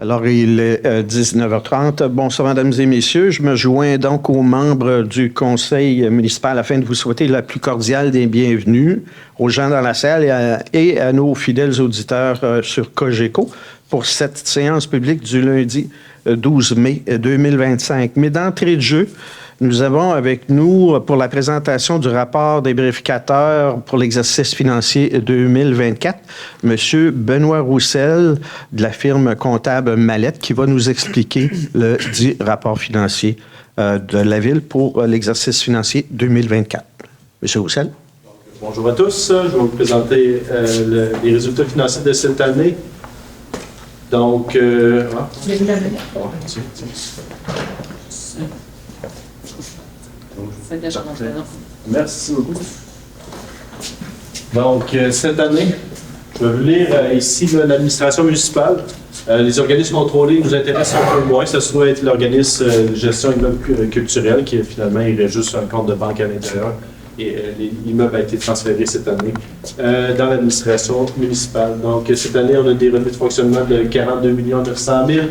Alors, il est 19h30. Bonsoir, mesdames et messieurs. Je me joins donc aux membres du conseil municipal afin de vous souhaiter la plus cordiale des bienvenues aux gens dans la salle et à nos fidèles auditeurs sur Cogeco pour cette séance publique du lundi 12 mai 2025. Mais d'entrée de jeu, nous avons avec nous, pour la présentation du rapport des vérificateurs pour l'exercice financier 2024, M. Benoît Roussel de la firme comptable Mallette qui va nous expliquer le dit rapport financier de la Ville pour l'exercice financier 2024. M. Roussel. Bonjour à tous. Je vais vous présenter les résultats financiers de cette année. Donc, merci beaucoup. Donc, cette année, je vais vous lire ici l'administration municipale. Les organismes contrôlés nous intéressent un peu moins. Ça se doit être l'organisme de gestion immeuble culturel qui finalement irait juste un compte de banque à l'intérieur. Et l'immeuble a été transféré cette année dans l'administration municipale. Donc, cette année, on a des revenus de fonctionnement de 42 900 000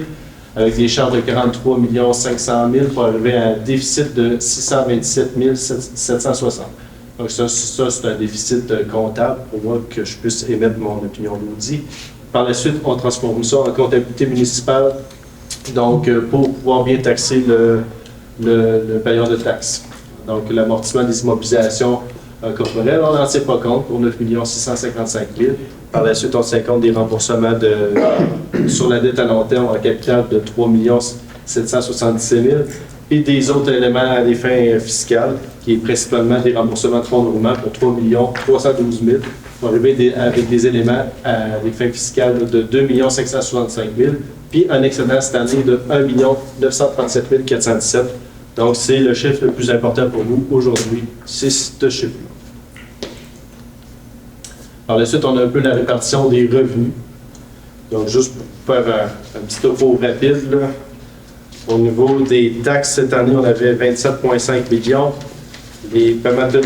avec des charges de 43 500 000 pour arriver à un déficit de 627 760. Donc, ça c'est un déficit comptable pour moi que je puisse émettre mon opinion d'audit. Par la suite, on transforme ça en comptabilité municipale, donc pour pouvoir bien taxer le payeur de taxes. Donc, l'amortissement des immobilisations corporelles, on n'en tient pas compte pour 9 655 000. Par la suite, on tient compte des remboursements sur la dette à long terme en capital de 3 777 000 et des autres éléments à des fins fiscales, qui est principalement des remboursements de fonds de roulement pour 3 312 000 pour arriver avec des éléments à des fins fiscales de 2 565 000 puis un excédent cette année de 1 937 417. Donc, c'est le chiffre le plus important pour vous aujourd'hui, c'est ce chiffre-là. Par la suite, on a un peu la répartition des revenus. Donc, juste pour faire un petit topo rapide, là. Au niveau des taxes, cette année, on avait 27,5 millions. Les paiements de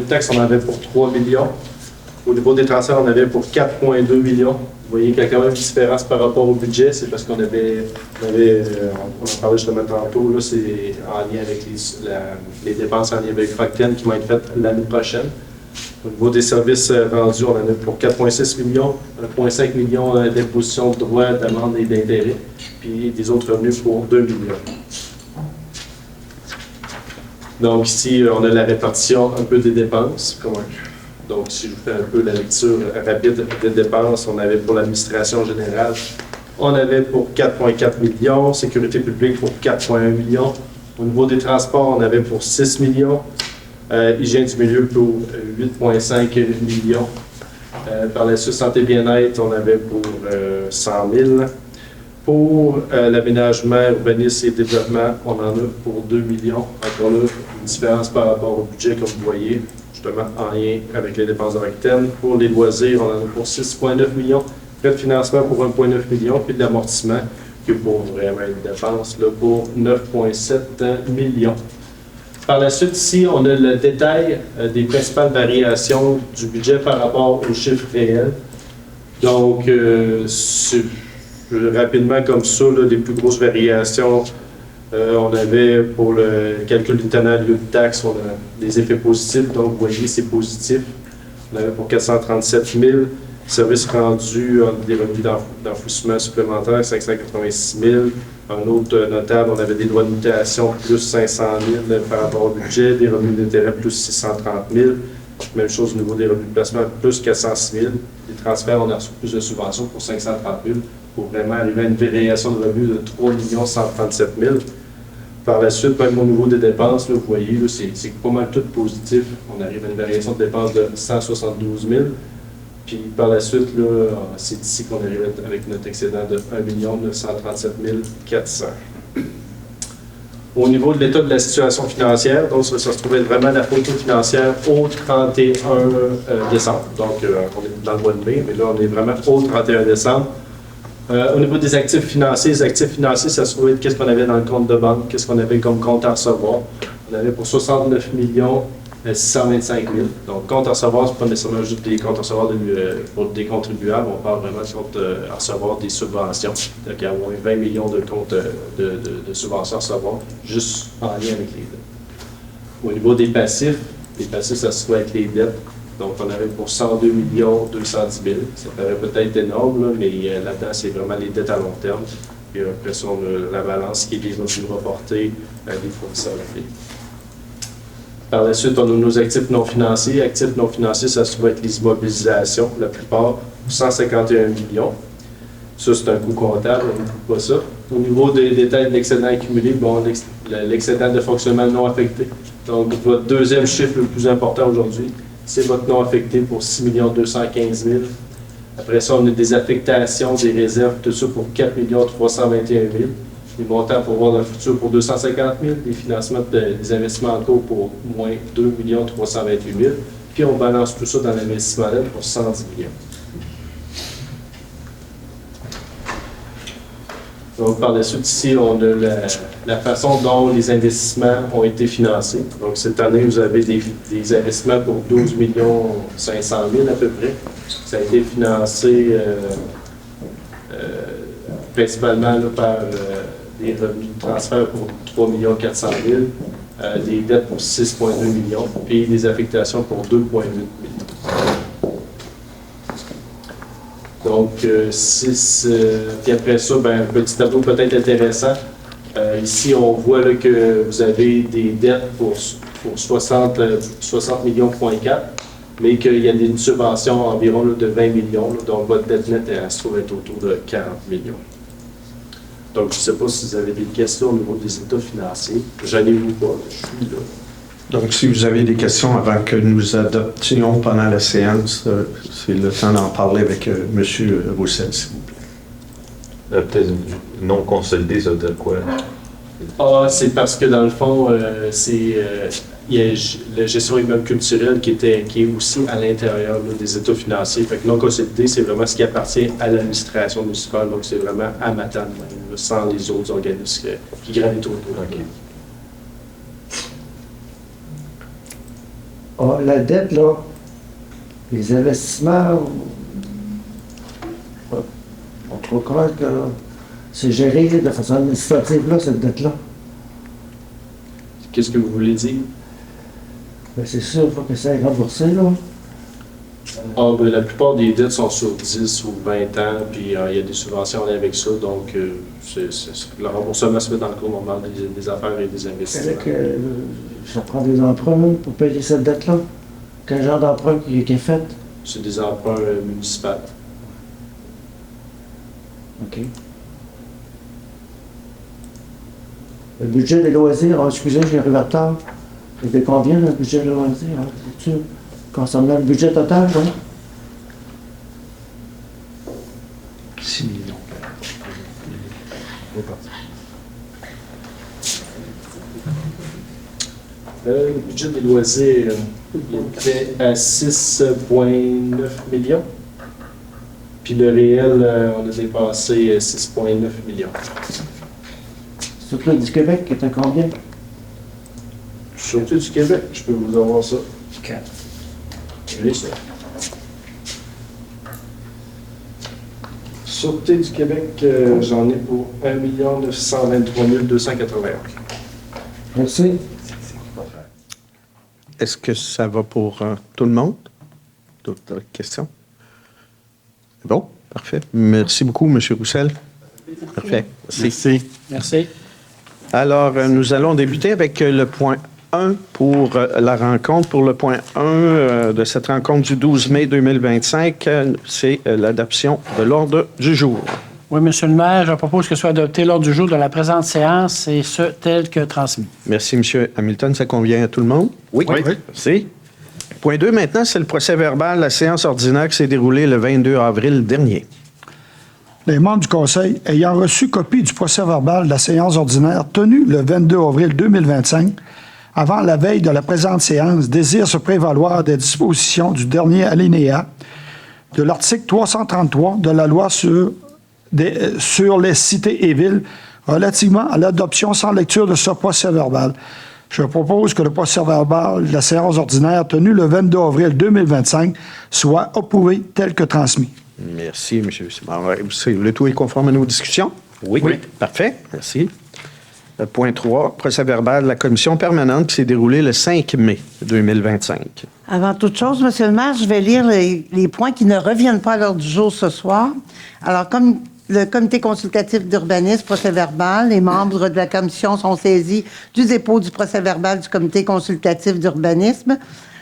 taxes, on en avait pour 3 millions. Au niveau des transferts, on avait pour 4,2 millions. Vous voyez qu'il y a quand même une différence par rapport au budget. C'est parce qu'on on en parlait justement tantôt, là, c'est en lien avec les dépenses en lien avec Fracten qui vont être faites l'année prochaine. Au niveau des services rendus, on en a pour 4,6 millions, 1,5 millions d'imposition de droits, d'amendes et d'intérêts, puis des autres revenus pour 2 millions. Donc ici, on a la répartition un peu des dépenses. Donc, si je vous fais un peu la lecture rapide des dépenses, on avait pour l'administration générale, on avait pour 4,4 millions, sécurité publique pour 4,1 millions. Au niveau des transports, on avait pour 6 millions. Hygiène du milieu pour 8,5 millions. Par la suite, santé bien-être, on avait pour 100 000. Pour l'aménagement, urbanisme et développement, on en a pour 2 millions. Encore là, une différence par rapport au budget, comme vous voyez, justement en lien avec les dépenses de Rakuten. Pour les loisirs, on en a pour 6,9 millions. Frais de financement pour 1,9 million, puis de l'amortissement, qui est pour vraiment une dépense là, pour 9,7 millions. Par la suite, ici, on a le détail des principales variations du budget par rapport aux chiffres réels. Donc, rapidement comme ça, là, les plus grosses variations, on avait pour le calcul du lieu de taxe, on a des effets positifs. Donc, vous voyez, c'est positif. On avait pour 437 000. Services rendus, des revenus d'enfouissement supplémentaires, 586 000. Un autre notable, on avait des droits de mutation, plus 500 000 par rapport au budget, des revenus d'intérêt, plus 630 000. Même chose au niveau des revenus de placement, plus 406 000. Les transferts, on a reçu plus de subventions pour 530 000, pour vraiment arriver à une variation de revenus de 3 137 000. Par la suite, même au niveau des dépenses, là, vous voyez, c'est pas mal tout positif. On arrive à une variation de dépenses de 172 000. Puis par la suite, c'est ici qu'on arrive avec notre excédent de 1 937 400. Au niveau de l'état de la situation financière, donc ça se trouvait vraiment la photo financière au 31 décembre. Donc on est dans le mois de mai, mais là on est vraiment au 31 décembre. Au niveau des actifs financiers, ça se trouvait qu'est-ce qu'on avait dans le compte de banque, qu'est-ce qu'on avait comme compte à recevoir. On avait pour 69 millions 625 000. Donc, compte à recevoir, ce n'est pas nécessairement juste des comptes à recevoir pour des contribuables. On parle vraiment de comptes à recevoir des subventions. Donc, il y a au moins 20 millions de comptes de subventions à recevoir, juste en lien avec les dettes. Au niveau des passifs, ça se trouve avec les dettes. Donc, on avait pour 102 210 000. Ça paraît peut-être énorme, là, mais là-dedans, c'est vraiment les dettes à long terme. Puis après ça, on a la balance qui est des revenus reportés des fournisseurs de filles. Par la suite, on a nos actifs non financiers. Actifs non financiers, ça se trouve être les immobilisations, la plupart, 151 millions. Ça, c'est un coût comptable, on ne pas ça. Au niveau des détails de l'excédent accumulé, bon, l'excédent de fonctionnement non affecté. Donc, votre deuxième chiffre le plus important aujourd'hui, c'est votre non affecté pour 6 215 000. Après ça, on a des affectations, des réserves, tout ça pour 4 321 000. Des montants pour voir dans le futur pour 250 000. Des financements des investissements en cours pour moins 2 328 000. Puis on balance tout ça dans l'investissement net pour 110 millions. Donc, par la suite, ici, on a la façon dont les investissements ont été financés. Donc, cette année, vous avez des investissements pour 12 500 000 à peu près. Ça a été financé principalement là, par des revenus de transfert pour 3 400 000, des dettes pour 6,2 millions, puis des affectations pour 2,8 millions. Donc, puis après ça, un petit tableau peut-être intéressant. Ici, on voit là, que vous avez des dettes pour 60 millions, mais qu'il y a une subvention environ là, de 20 millions, là, donc votre dette nette elle se trouve être autour de 40 millions. Donc, je ne sais pas si vous avez des questions au niveau des états financiers. J'en ai vu pas, je suis là. Donc, si vous avez des questions avant que nous adoptions pendant la séance, c'est le temps d'en parler avec M. Roussel, s'il vous plaît. Peut-être non consolidé, ça veut dire quoi? C'est parce que dans le fond, il y a la gestion immeuble culturelle qui est aussi à l'intérieur là, des états financiers. Fait que non consolidé, c'est vraiment ce qui appartient à l'administration municipale. Donc, c'est vraiment à Matane même, là, sans les autres organismes qui gravitent autour. Okay. La dette, là, les investissements, on trouve comment que c'est géré de façon administrative, là, cette dette-là. Qu'est-ce que vous voulez dire? C'est sûr, il faut que ça ait remboursé, là. La plupart des dettes sont sur 10 ou 20 ans, puis il y a des subventions avec ça, donc le remboursement se fait dans le cours normal des affaires et des investissements. Ça prend des emprunts pour payer cette dette-là? Quel genre d'emprunt qui est fait? C'est des emprunts municipaux. OK. Le budget des loisirs, excusez, j'ai arrivé en retard. C'était combien le budget des loisirs? C'est-tu concernant le budget total, oui? 6 millions. Le budget des loisirs il était à 6,9 millions. Puis le réel, on a dépassé 6,9 millions. Surtout du Québec, qui est à combien? Sûreté du Québec, je peux vous avoir ça. 4. J'ai ça. Sûreté du Québec, j'en ai pour 1 923 281. Merci. Est-ce que ça va pour tout le monde? D'autres questions? Bon, parfait. Merci beaucoup, M. Roussel. Parfait. Merci. Merci. Alors, nous allons débuter avec le point 1 pour la rencontre. Pour le point 1 de cette rencontre du 12 mai 2025, c'est l'adoption de l'ordre du jour. Oui, M. le maire, je propose que soit adopté l'ordre du jour de la présente séance et ce, tel que transmis. Merci, M. Hamilton. Ça convient à tout le monde? Oui. Merci. Point 2, maintenant, c'est le procès-verbal de la séance ordinaire qui s'est déroulée le 22 avril dernier. Les membres du Conseil, ayant reçu copie du procès-verbal de la séance ordinaire tenue le 22 avril 2025, avant la veille de la présente séance, désirent se prévaloir des dispositions du dernier alinéa de l'article 333 de la loi sur les cités et villes relativement à l'adoption sans lecture de ce procès-verbal. Je propose que le procès-verbal de la séance ordinaire tenue le 22 avril 2025 soit approuvé tel que transmis. Merci, M. Le tout est conforme à nos discussions? Oui. Parfait. Merci. Point 3, procès-verbal de la commission permanente qui s'est déroulé le 5 mai 2025. Avant toute chose, Monsieur le maire, je vais lire les points qui ne reviennent pas à l'ordre du jour ce soir. Alors, comme le comité consultatif d'urbanisme, procès-verbal, les membres de la commission sont saisis du dépôt du procès-verbal du comité consultatif d'urbanisme,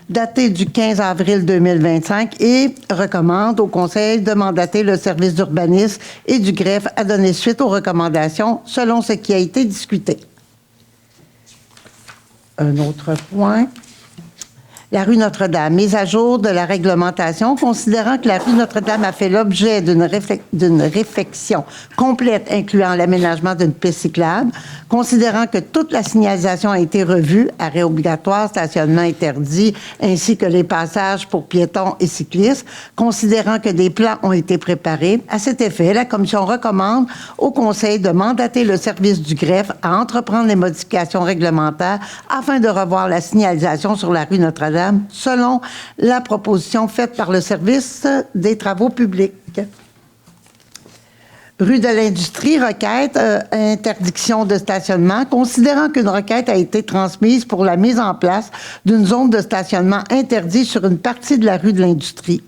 daté du 15 avril 2025, et recommande au conseil de mandater le service d'urbanisme et du greffe à donner suite aux recommandations selon ce qui a été discuté. Un autre point. La rue Notre-Dame, mise à jour de la réglementation, considérant que la rue Notre-Dame a fait l'objet d'une réflexion complète incluant l'aménagement d'une piste cyclable, considérant que toute la signalisation a été revue, arrêt obligatoire, stationnement interdit, ainsi que les passages pour piétons et cyclistes, considérant que des plans ont été préparés. À cet effet, la Commission recommande au Conseil de mandater le service du greffe à entreprendre les modifications réglementaires afin de revoir la signalisation sur la rue Notre-Dame selon la proposition faite par le service des travaux publics. Rue de l'Industrie, requête, interdiction de stationnement, considérant qu'une requête a été transmise pour la mise en place d'une zone de stationnement interdite sur une partie de la rue de l'Industrie.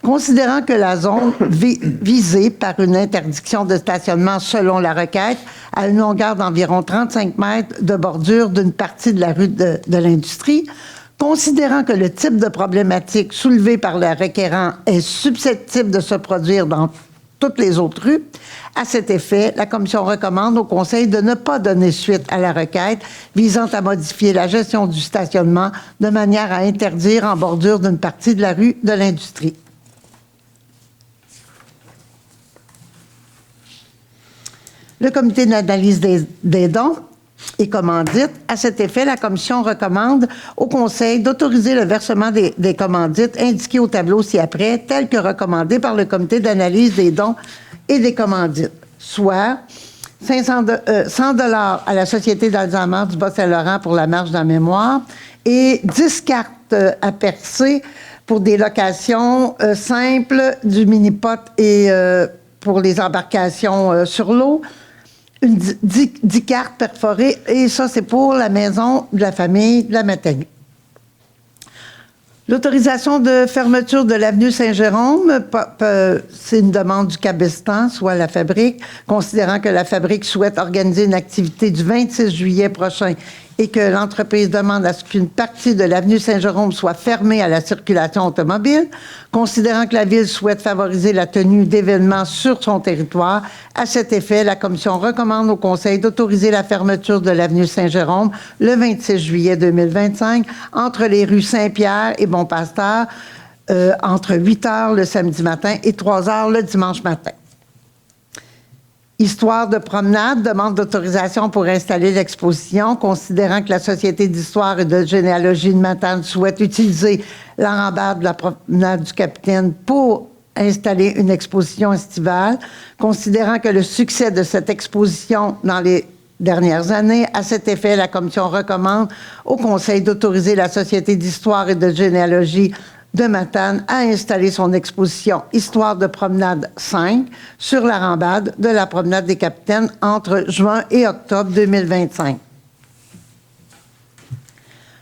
Considérant que la zone visée par une interdiction de stationnement selon la requête a une longueur d'environ 35 mètres de bordure d'une partie de la rue de l'Industrie, considérant que le type de problématique soulevée par le requérant est susceptible de se produire dans toutes les autres rues, à cet effet, la Commission recommande au Conseil de ne pas donner suite à la requête visant à modifier la gestion du stationnement de manière à interdire en bordure d'une partie de la rue de l'Industrie. Le comité d'analyse des dons et commandites. À cet effet, la Commission recommande au Conseil d'autoriser le versement des commandites indiquées au tableau ci-après, tel que recommandé par le comité d'analyse des dons et des commandites, soit 100 $ à la Société d'Alzheimer du Bas-Saint-Laurent pour la marche de la mémoire et 10 cartes à percer pour des locations simples du mini-pot et pour les embarcations sur l'eau. 10 cartes perforées, et ça, c'est pour la maison de la famille de la Matanie. L'autorisation de fermeture de l'avenue Saint-Jérôme, c'est une demande du Cabestan, soit la fabrique, considérant que la fabrique souhaite organiser une activité du 26 juillet prochain et que l'entreprise demande à ce qu'une partie de l'avenue Saint-Jérôme soit fermée à la circulation automobile, considérant que la Ville souhaite favoriser la tenue d'événements sur son territoire. À cet effet, la Commission recommande au Conseil d'autoriser la fermeture de l'avenue Saint-Jérôme le 26 juillet 2025 entre les rues Saint-Pierre et Bon-Pasteur, entre 8 h le samedi matin et 3 h le dimanche matin. Histoire de promenade demande d'autorisation pour installer l'exposition, considérant que la Société d'histoire et de généalogie de Matane souhaite utiliser la rambarde de la promenade du Capitaine pour installer une exposition estivale, considérant que le succès de cette exposition dans les dernières années, à cet effet, la Commission recommande au Conseil d'autoriser la Société d'histoire et de généalogie de Matane à installer son exposition Histoire de promenade 5 sur la rambarde de la promenade des Capitaines entre juin et octobre 2025.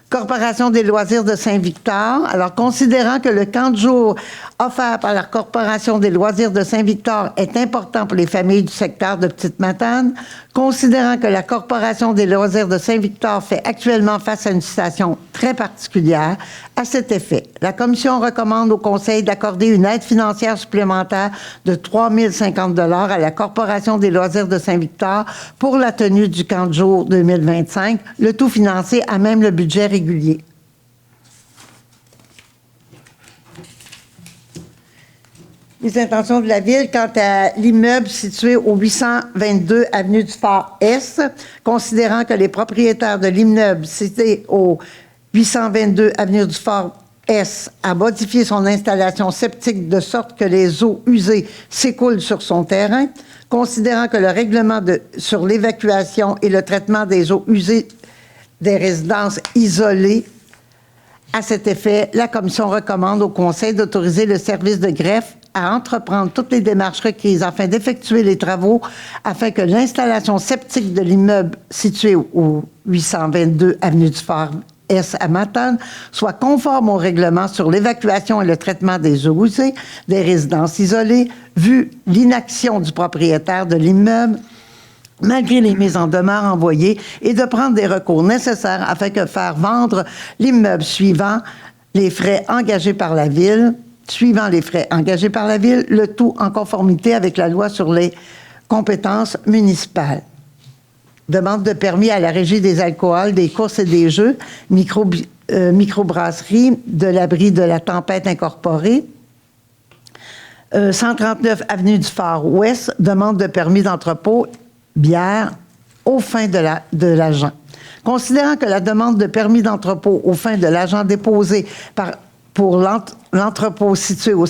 Corporation des loisirs de Saint-Victor. Alors, considérant que le camp de jour offert par la Corporation des loisirs de Saint-Victor est important pour les familles du secteur de Petite-Matane, considérant que la Corporation des loisirs de Saint-Victor fait actuellement face à une situation très particulière, à cet effet, la Commission recommande au Conseil d'accorder une aide financière supplémentaire de 3 050 $ à la Corporation des loisirs de Saint-Victor pour la tenue du camp de jour 2025, le tout financé à même le budget régulier. Les intentions de la Ville quant à l'immeuble situé au 822 avenue du Fort-Est, considérant que les propriétaires de l'immeuble situé au 822 avenue du Fort-Est a modifié son installation septique de sorte que les eaux usées s'écoulent sur son terrain, considérant que le règlement sur l'évacuation et le traitement des eaux usées des résidences isolées. À cet effet, la Commission recommande au Conseil d'autoriser le service de greffe à entreprendre toutes les démarches requises afin d'effectuer les travaux afin que l'installation septique de l'immeuble situé au 822 avenue du Phare S à Matane soit conforme au règlement sur l'évacuation et le traitement des eaux usées des résidences isolées, vu l'inaction du propriétaire de l'immeuble malgré les mises en demeure envoyées, et de prendre des recours nécessaires afin de faire vendre l'immeuble suivant les frais engagés par la Ville, le tout en conformité avec la loi sur les compétences municipales. Demande de permis à la Régie des alcools, des courses et des jeux, microbrasserie de l'abri de la tempête incorporée. 139 avenue du Phare Ouest, demande de permis d'entrepôt bière aux fins de l'agent. Considérant que la demande de permis d'entrepôt aux fins de l'agent déposée pour l'entrepôt situé au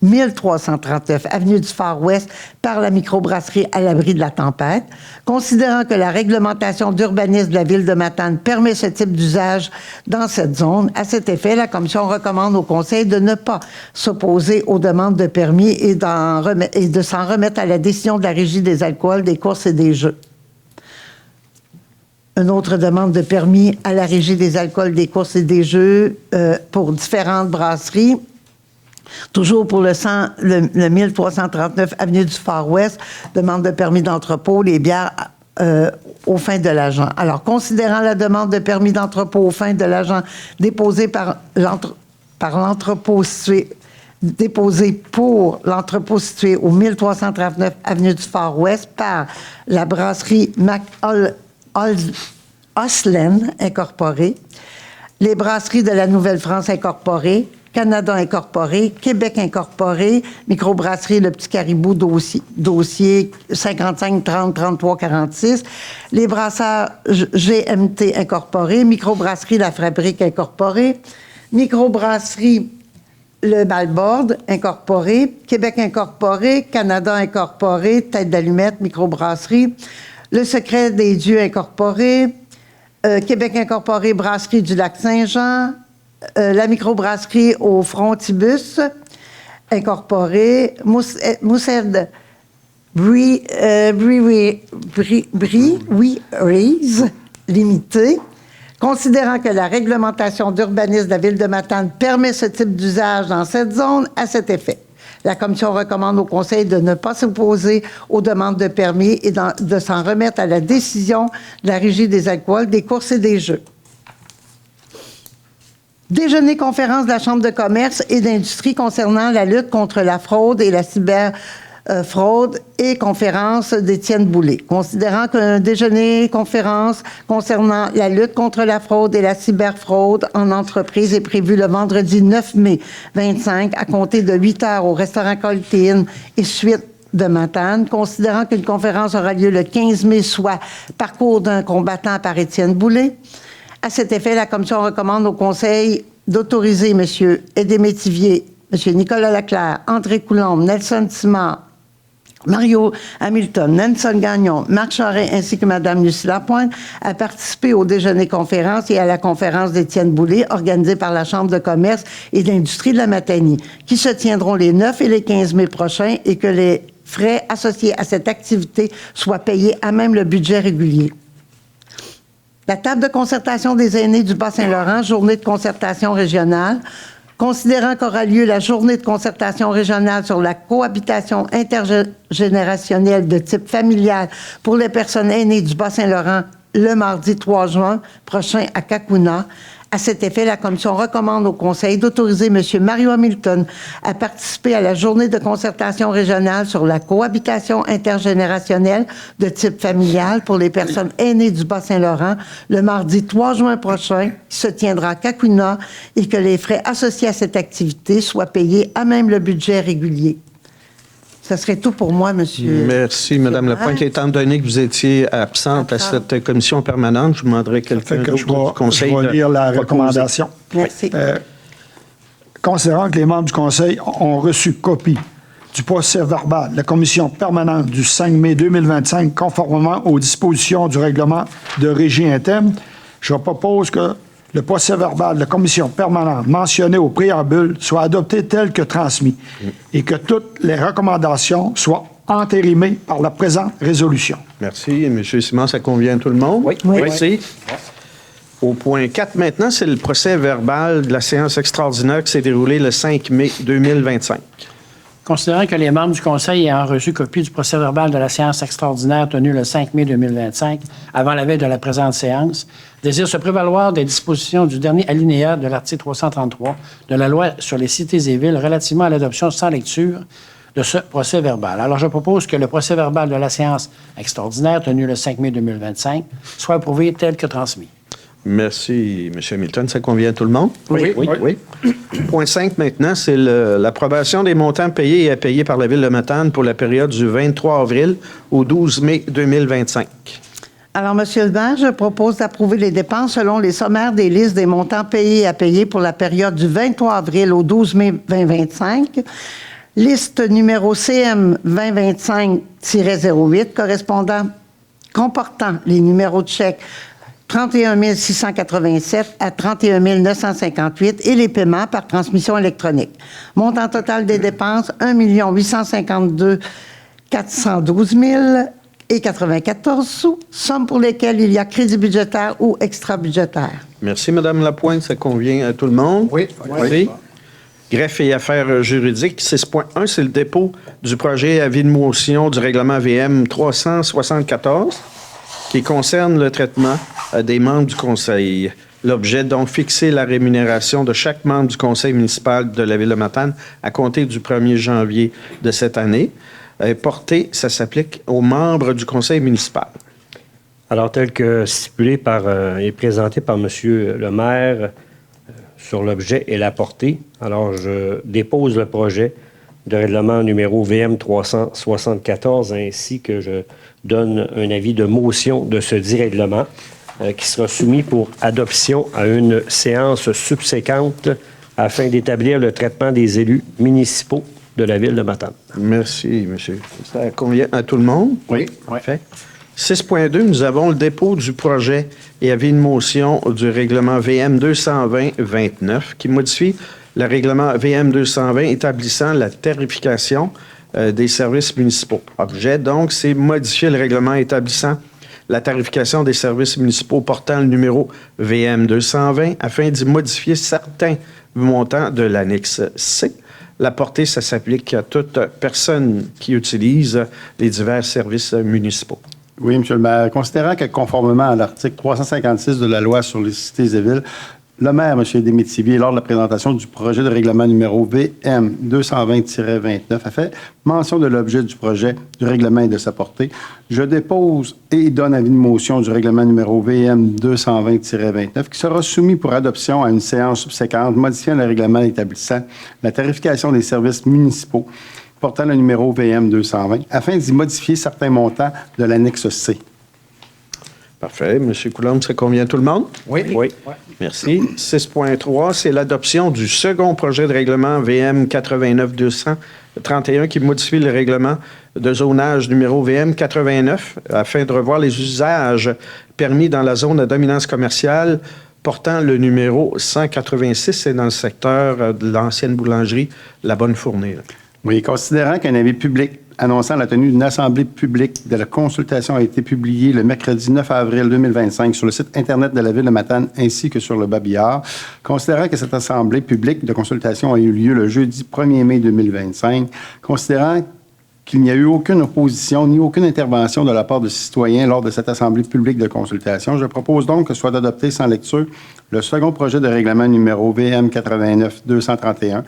1339 avenue du Phare Ouest par la microbrasserie à l'abri de la tempête, considérant que la réglementation d'urbanisme de la Ville de Matane permet ce type d'usage dans cette zone, à cet effet, la Commission recommande au Conseil de ne pas s'opposer aux demandes de permis et de s'en remettre à la décision de la Régie des alcools, des courses et des jeux. Une autre demande de permis à la Régie des alcools, des courses et des jeux pour différentes brasseries. Toujours pour le 1339 avenue du Phare Ouest, demande de permis d'entrepôt, les bières aux fins de l'agent. Alors, considérant la demande de permis d'entrepôt aux fins de l'agent déposée pour l'entrepôt situé au 1339 avenue du Phare Ouest par la brasserie McOslen Incorporée, les brasseries de la Nouvelle-France Incorporée, Canada Incorporé, Québec Incorporé, microbrasserie Le Petit Caribou, dossier 55 30 33 46, les brasseurs GMT Incorporé, microbrasserie La Fabrique Incorporée, microbrasserie Le Malbord Incorporé, Québec Incorporé, Canada Incorporé, Tête d'Allumette, microbrasserie, Le Secret des Dieux Incorporé, Québec Incorporé, brasserie du Lac-Saint-Jean, la microbrasserie au Frontibus Incorporé, Moussed Breweries Limité, considérant que la réglementation d'urbanisme de la Ville de Matane permet ce type d'usage dans cette zone à cet effet. La Commission recommande au Conseil de ne pas s'opposer aux demandes de permis et de s'en remettre à la décision de la Régie des alcools, des courses et des jeux. Déjeuner-conférence de la Chambre de commerce et d'industrie concernant la lutte contre la fraude et la cyberfraude et conférence d'Étienne Boulay. Considérant qu'un déjeuner-conférence concernant la lutte contre la fraude et la cyberfraude en entreprise est prévu le vendredi 9 mai 25 à compter de 8 heures au restaurant Coltéine et suite de Matane, considérant qu'une conférence aura lieu le 15 mai, soit parcours d'un combattant par Étienne Boulay. À cet effet, la Commission recommande au Conseil d'autoriser M. Aidé Métivier, M. Nicolas Leclerc, André Coulombe, Nelson Simard, Mario Hamilton, Nelson Gagnon, Marc Charest ainsi que Mme Lucie Lapointe à participer au déjeuner-conférence et à la conférence d'Étienne Boulay organisée par la Chambre de commerce et d'industrie de la Matanie, qui se tiendront les 9 et les 15 mai prochains et que les frais associés à cette activité soient payés à même le budget régulier. La table de concertation des aînés du Bas-Saint-Laurent, journée de concertation régionale, considérant qu'aura lieu la journée de concertation régionale sur la cohabitation intergénérationnelle de type familial pour les personnes aînées du Bas-Saint-Laurent le mardi 3 juin prochain à Cacouna. À cet effet, la Commission recommande au Conseil d'autoriser M. Mario Hamilton à participer à la journée de concertation régionale sur la cohabitation intergénérationnelle de type familial pour les personnes aînées du Bas-Saint-Laurent le mardi 3 juin prochain, qui se tiendra à Cacouna, et que les frais associés à cette activité soient payés à même le budget régulier. Ce serait tout pour moi, monsieur. Merci, Mme Lapointe. Étant donné que vous étiez absente à cette commission permanente, je vous demanderai quelqu'un d'autre du Conseil. Je vais lire la recommandation. Merci. Considérant que les membres du Conseil ont reçu copie du procès-verbal de la commission permanente du 5 mai 2025, conformément aux dispositions du règlement de régie interne, je propose que le procès-verbal de la commission permanente mentionné au préambule soit adopté tel que transmis et que toutes les recommandations soient entérimées par la présente résolution. Merci. M. Simon, ça convient à tout le monde? Oui. Merci. Au point 4 maintenant, c'est le procès-verbal de la séance extraordinaire qui s'est déroulée le 5 mai 2025. Considérant que les membres du Conseil ayant reçu copie du procès-verbal de la séance extraordinaire tenue le 5 mai 2025, avant la veille de la présente séance, désirent se prévaloir des dispositions du dernier alinéa de l'article 333 de la loi sur les cités et villes relativement à l'adoption sans lecture de ce procès-verbal. Alors, je propose que le procès-verbal de la séance extraordinaire tenue le 5 mai 2025 soit approuvé tel que transmis. Merci, M. Hamilton. Ça convient à tout le monde? Oui. Point 5 maintenant, c'est l'approbation des montants payés et à payer par la Ville de Matane pour la période du 23 avril au 12 mai 2025. Alors, Monsieur le maire, je propose d'approuver les dépenses selon les sommaires des listes des montants payés et à payer pour la période du 23 avril au 12 mai 2025. Liste numéro CM 2025-08 comportant les numéros de chèques 31 687 à 31 958 et les paiements par transmission électronique. Montant total des dépenses, 1 852 412 000 et 94 sous, somme pour lesquelles il y a crédit budgétaire ou extra-budgétaire. Merci, Mme Lapointe. Ça convient à tout le monde? Oui. Greffe et affaires juridiques, 6.1, c'est le dépôt du projet avis de motion du règlement VM 374 qui concerne le traitement des membres du Conseil. L'objet, donc, fixer la rémunération de chaque membre du Conseil municipal de la Ville de Matane à compter du 1er janvier de cette année. Porté, ça s'applique aux membres du Conseil municipal. Alors, tel que stipulé et présenté par M. le maire sur l'objet et la portée, alors je dépose le projet de règlement numéro VM 374 ainsi que je donne un avis de motion de ce dit règlement qui sera soumis pour adoption à une séance subséquente afin d'établir le traitement des élus municipaux de la Ville de Matane. Merci, monsieur. Ça convient à tout le monde? Oui. Parfait. 6.2, nous avons le dépôt du projet et avis de motion du règlement VM 220-29 qui modifie le règlement VM 220 établissant la tarification des services municipaux. Objet, donc, c'est modifier le règlement établissant la tarification des services municipaux portant le numéro VM 220 afin d'y modifier certains montants de l'annexe C. La portée, ça s'applique à toute personne qui utilise les divers services municipaux. Oui, M. le maire. Considérant que, conformément à l'article 356 de la loi sur les cités et villes, le maire, M. Démétivier, lors de la présentation du projet de règlement numéro VM 220-29, a fait mention de l'objet du projet, du règlement et de sa portée. Je dépose et donne avis de motion du règlement numéro VM 220-29 qui sera soumis pour adoption à une séance subséquente modifiant le règlement établissant la tarification des services municipaux portant le numéro VM 220 afin d'y modifier certains montants de l'annexe C. Parfait. M. Coulombe, ça convient à tout le monde? Oui. Merci. 6.3, c'est l'adoption du second projet de règlement VM 89-231 qui modifie le règlement de zonage numéro VM 89 afin de revoir les usages permis dans la zone à dominance commerciale portant le numéro 186, c'est dans le secteur de l'ancienne boulangerie La Bonne Fournée. Oui, considérant qu'un avis public annonçant la tenue d'une assemblée publique de la consultation a été publié le mercredi 9 avril 2025 sur le site Internet de la Ville de Matane ainsi que sur le Babillard, considérant que cette assemblée publique de consultation a eu lieu le jeudi 1er mai 2025, considérant qu'il n'y a eu aucune opposition ni aucune intervention de la part de citoyens lors de cette assemblée publique de consultation, je propose donc que soit adopté sans lecture le second projet de règlement numéro VM 89-231,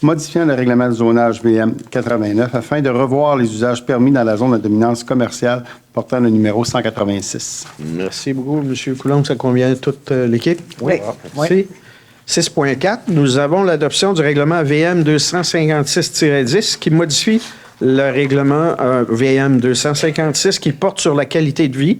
modifiant le règlement de zonage VM 89 afin de revoir les usages permis dans la zone de dominance commerciale portant le numéro 186. Merci beaucoup, M. Coulombe. Ça convient à toute l'équipe? Oui. Merci. 6.4, nous avons l'adoption du règlement VM 256-10 qui modifie le règlement VM 256 qui porte sur la qualité de vie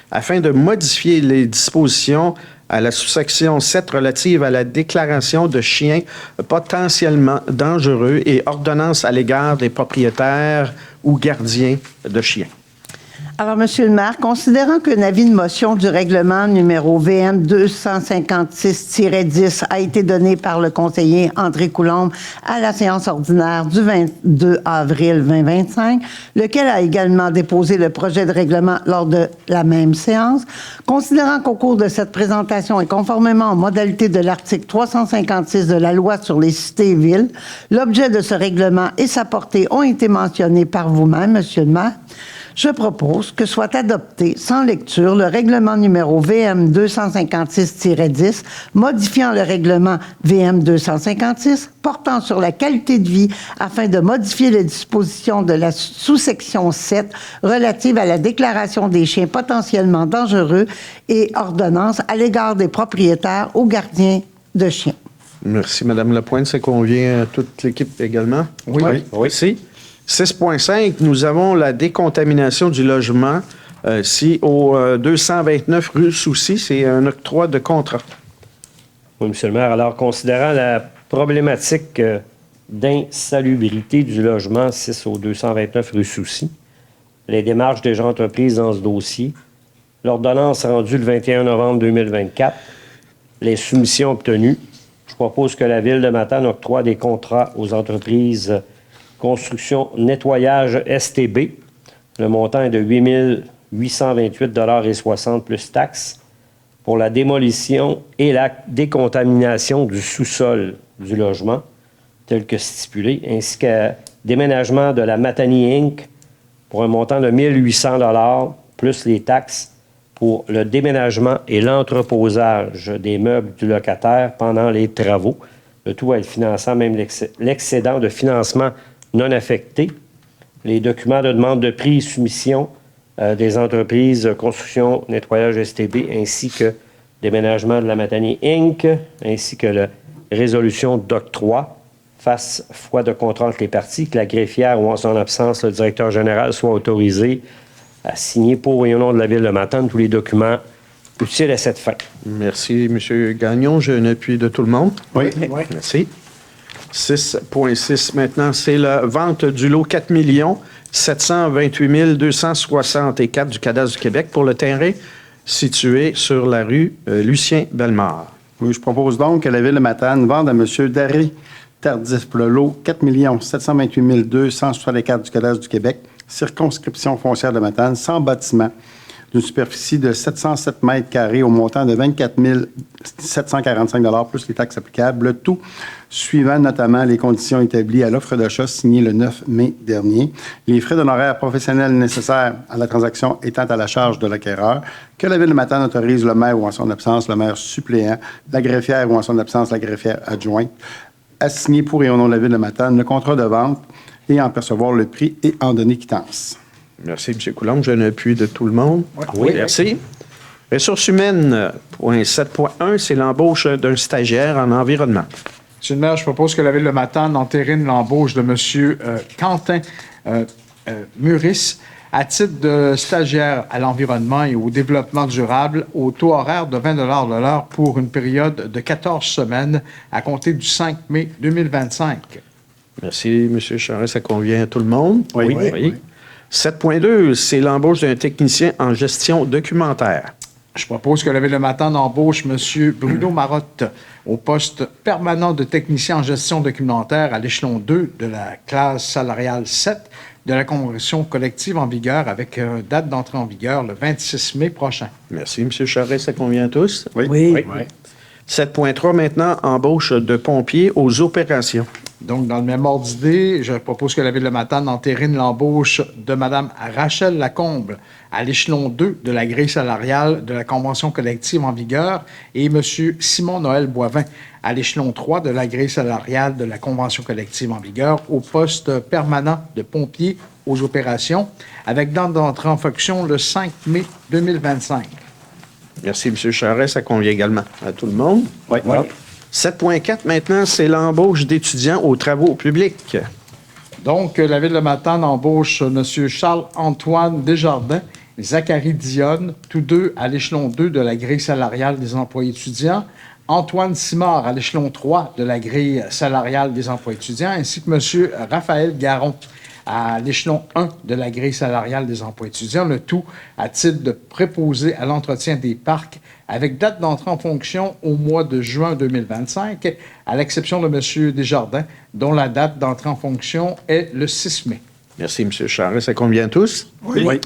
afin de modifier les dispositions à la sous-section 7 relative à la déclaration de chiens potentiellement dangereux et ordonnance à l'égard des propriétaires ou gardiens de chiens. Alors, Monsieur le maire, considérant qu'un avis de motion du règlement numéro VM 256-10 a été donné par le conseiller André Coulombe à la séance ordinaire du 22 avril 2025, lequel a également déposé le projet de règlement lors de la même séance, considérant qu'au cours de cette présentation et conformément aux modalités de l'article 356 de la loi sur les cités et villes, l'objet de ce règlement et sa portée ont été mentionnés par vous-même, Monsieur le maire, je propose que soit adopté sans lecture le règlement numéro VM 256-10, modifiant le règlement VM 256, portant sur la qualité de vie afin de modifier les dispositions de la sous-section 7 relative à la déclaration des chiens potentiellement dangereux et ordonnance à l'égard des propriétaires ou gardiens de chiens. Merci, Mme Lapointe. Ça convient à toute l'équipe également? Oui. Merci. 6.5, nous avons la décontamination du logement ici au 229 rue Soucy. C'est un octroi de contrat. Oui, M. le maire. Alors, considérant la problématique d'insalubrité du logement 6 au 229 rue Soucy, les démarches déjà entreprises dans ce dossier, l'ordonnance rendue le 21 novembre 2024, les soumissions obtenues, je propose que la Ville de Matane octroie des contrats aux entreprises construction nettoyage STB. Le montant est de 8 828,60 $ plus taxes pour la démolition et la décontamination du sous-sol du logement, tel que stipulé, ainsi qu'un déménagement de la Matani Inc. pour un montant de 1 800 $ plus les taxes pour le déménagement et l'entreposage des meubles du locataire pendant les travaux. Le tout va être finançant même l'excédent de financement non affecté. Les documents de demande de prix et soumission des entreprises construction, nettoyage STB, ainsi que déménagement de la Matani Inc., ainsi que la résolution d'octroi fasse foi de contrat entre les parties, que la greffière ou en son absence, le directeur général soit autorisé à signer pour et au nom de la Ville de Matane tous les documents utiles à cette fin. Merci, M. Gagnon. J'ai un appui de tout le monde. Oui. Merci. 6.6 maintenant, c'est la vente du lot 4 728 264 du Cadastre du Québec pour le terrain situé sur la rue Lucien-Bellemare. Oui, je propose donc que la Ville de Matane vende à M. Darry Tardif pour le lot 4 728 264 du Cadastre du Québec, circonscription foncière de Matane, sans bâtiment, d'une superficie de 707 mètres carrés au montant de 24 745 $ plus les taxes applicables, le tout suivant notamment les conditions établies à l'offre d'achat signée le 9 mai dernier, les frais d'honoraires professionnels nécessaires à la transaction étant à la charge de l'acquéreur, que la Ville de Matane autorise le maire ou en son absence le maire suppléant, la greffière ou en son absence la greffière adjointe, à signer pour et au nom de la Ville de Matane le contrat de vente et en percevoir le prix et en donner quittance. Merci, M. Coulombe. J'ai un appui de tout le monde. Oui. Merci. Ressources humaines, point 7.1, c'est l'embauche d'un stagiaire en environnement. Monsieur le maire, je propose que la Ville de Matane entérine l'embauche de M. Quentin Muris à titre de stagiaire à l'environnement et au développement durable au taux horaire de 20 $ de l'heure pour une période de 14 semaines à compter du 5 mai 2025. Merci, M. Charest. Ça convient à tout le monde? Oui. 7.2, c'est l'embauche d'un technicien en gestion documentaire. Je propose que la Ville de Matane embauche M. Bruno Marotte au poste permanent de technicien en gestion documentaire à l'échelon 2 de la classe salariale 7 de la convention collective en vigueur avec date d'entrée en vigueur le 26 mai prochain. Merci, M. Charest. Ça convient à tous? Oui. 7.3, maintenant, embauche de pompiers aux opérations. Donc, dans le même ordre d'idée, je propose que la Ville de Matane entérine l'embauche de Mme Rachel Lacombe à l'échelon 2 de la grille salariale de la convention collective en vigueur et M. Simon-Noël Boivin à l'échelon 3 de la grille salariale de la convention collective en vigueur au poste permanent de pompier aux opérations avec date d'entrée en fonction le 5 mai 2025. Merci, M. Charest. Ça convient également à tout le monde. Oui. 7.4, maintenant, c'est l'embauche d'étudiants aux travaux publics. Donc, la Ville de Matane embauche M. Charles-Antoine Desjardins Zachary Dionne, tous deux à l'échelon 2 de la grille salariale des emplois étudiants, Antoine Simard à l'échelon 3 de la grille salariale des emplois étudiants, ainsi que M. Raphaël Garon à l'échelon 1 de la grille salariale des emplois étudiants, le tout à titre de préposé à l'entretien des parcs, avec date d'entrée en fonction au mois de juin 2025, à l'exception de M. Desjardins, dont la date d'entrée en fonction est le 6 mai. Merci, M. Charest. Ça convient à tous? Oui.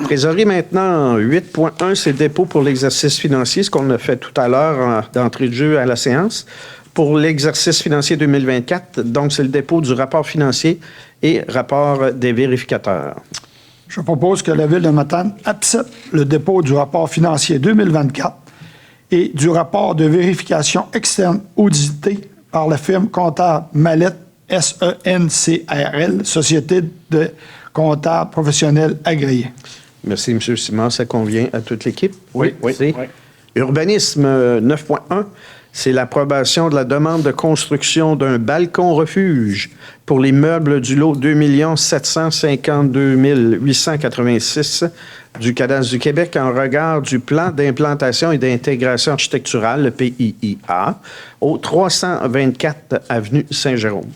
Trésorerie maintenant, 8.1, c'est dépôt pour l'exercice financier, ce qu'on a fait tout à l'heure d'entrée de jeu à la séance. Pour l'exercice financier 2024, donc c'est le dépôt du rapport financier et rapport des vérificateurs. Je propose que la Ville de Matane accepte le dépôt du rapport financier 2024 et du rapport de vérification externe audité par la firme comptable Mallette SENCRL, Société de comptables professionnels agréés. Merci, M. Simard. Ça convient à toute l'équipe? Oui. Urbanisme 9.1, c'est l'approbation de la demande de construction d'un balcon refuge pour les meubles du lot 2 752 886 du Cadastre du Québec en regard du plan d'implantation et d'intégration architecturale, le PIIA, au 324 avenue Saint-Jérôme.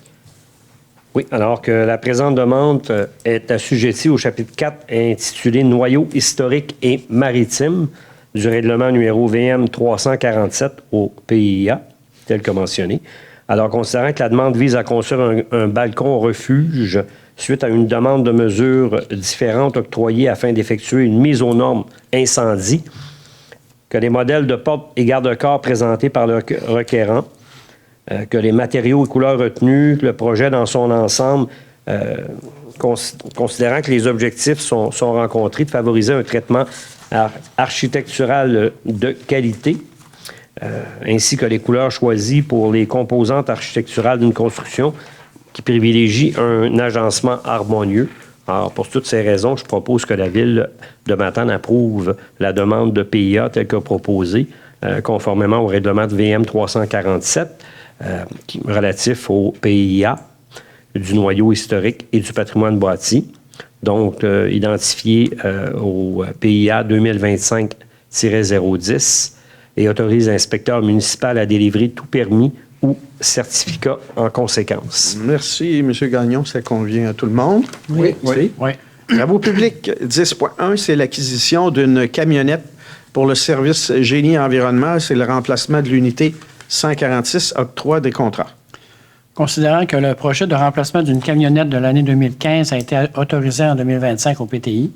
Oui, alors que la présente demande est assujettie au chapitre 4 intitulé « Noyaux historiques et maritimes » du règlement numéro VM 347 au PIA, tel que mentionné. Alors, considérant que la demande vise à construire un balcon refuge suite à une demande de mesures différentes octroyées afin d'effectuer une mise aux normes incendie, que les modèles de portes et garde-corps présentés par le requérant, que les matériaux et couleurs retenus, le projet dans son ensemble, considérant que les objectifs sont rencontrés, de favoriser un traitement architectural de qualité, ainsi que les couleurs choisies pour les composantes architecturales d'une construction qui privilégie un agencement harmonieux. Alors, pour toutes ces raisons, je propose que la Ville de Matane approuve la demande de PIA telle que proposée, conformément au règlement de VM 347, relatif au PIA, du noyau historique et du patrimoine bâti. Donc, identifié au PIA 2025-010 et autorise l'inspecteur municipal à délivrer tout permis ou certificat en conséquence. Merci, M. Gagnon. Ça convient à tout le monde? Oui. Travaux publics 10.1, c'est l'acquisition d'une camionnette pour le service génie environnement. C'est le remplacement de l'unité 146, octroi des contrats. Considérant que le projet de remplacement d'une camionnette de l'année 2015 a été autorisé en 2025 au PTI,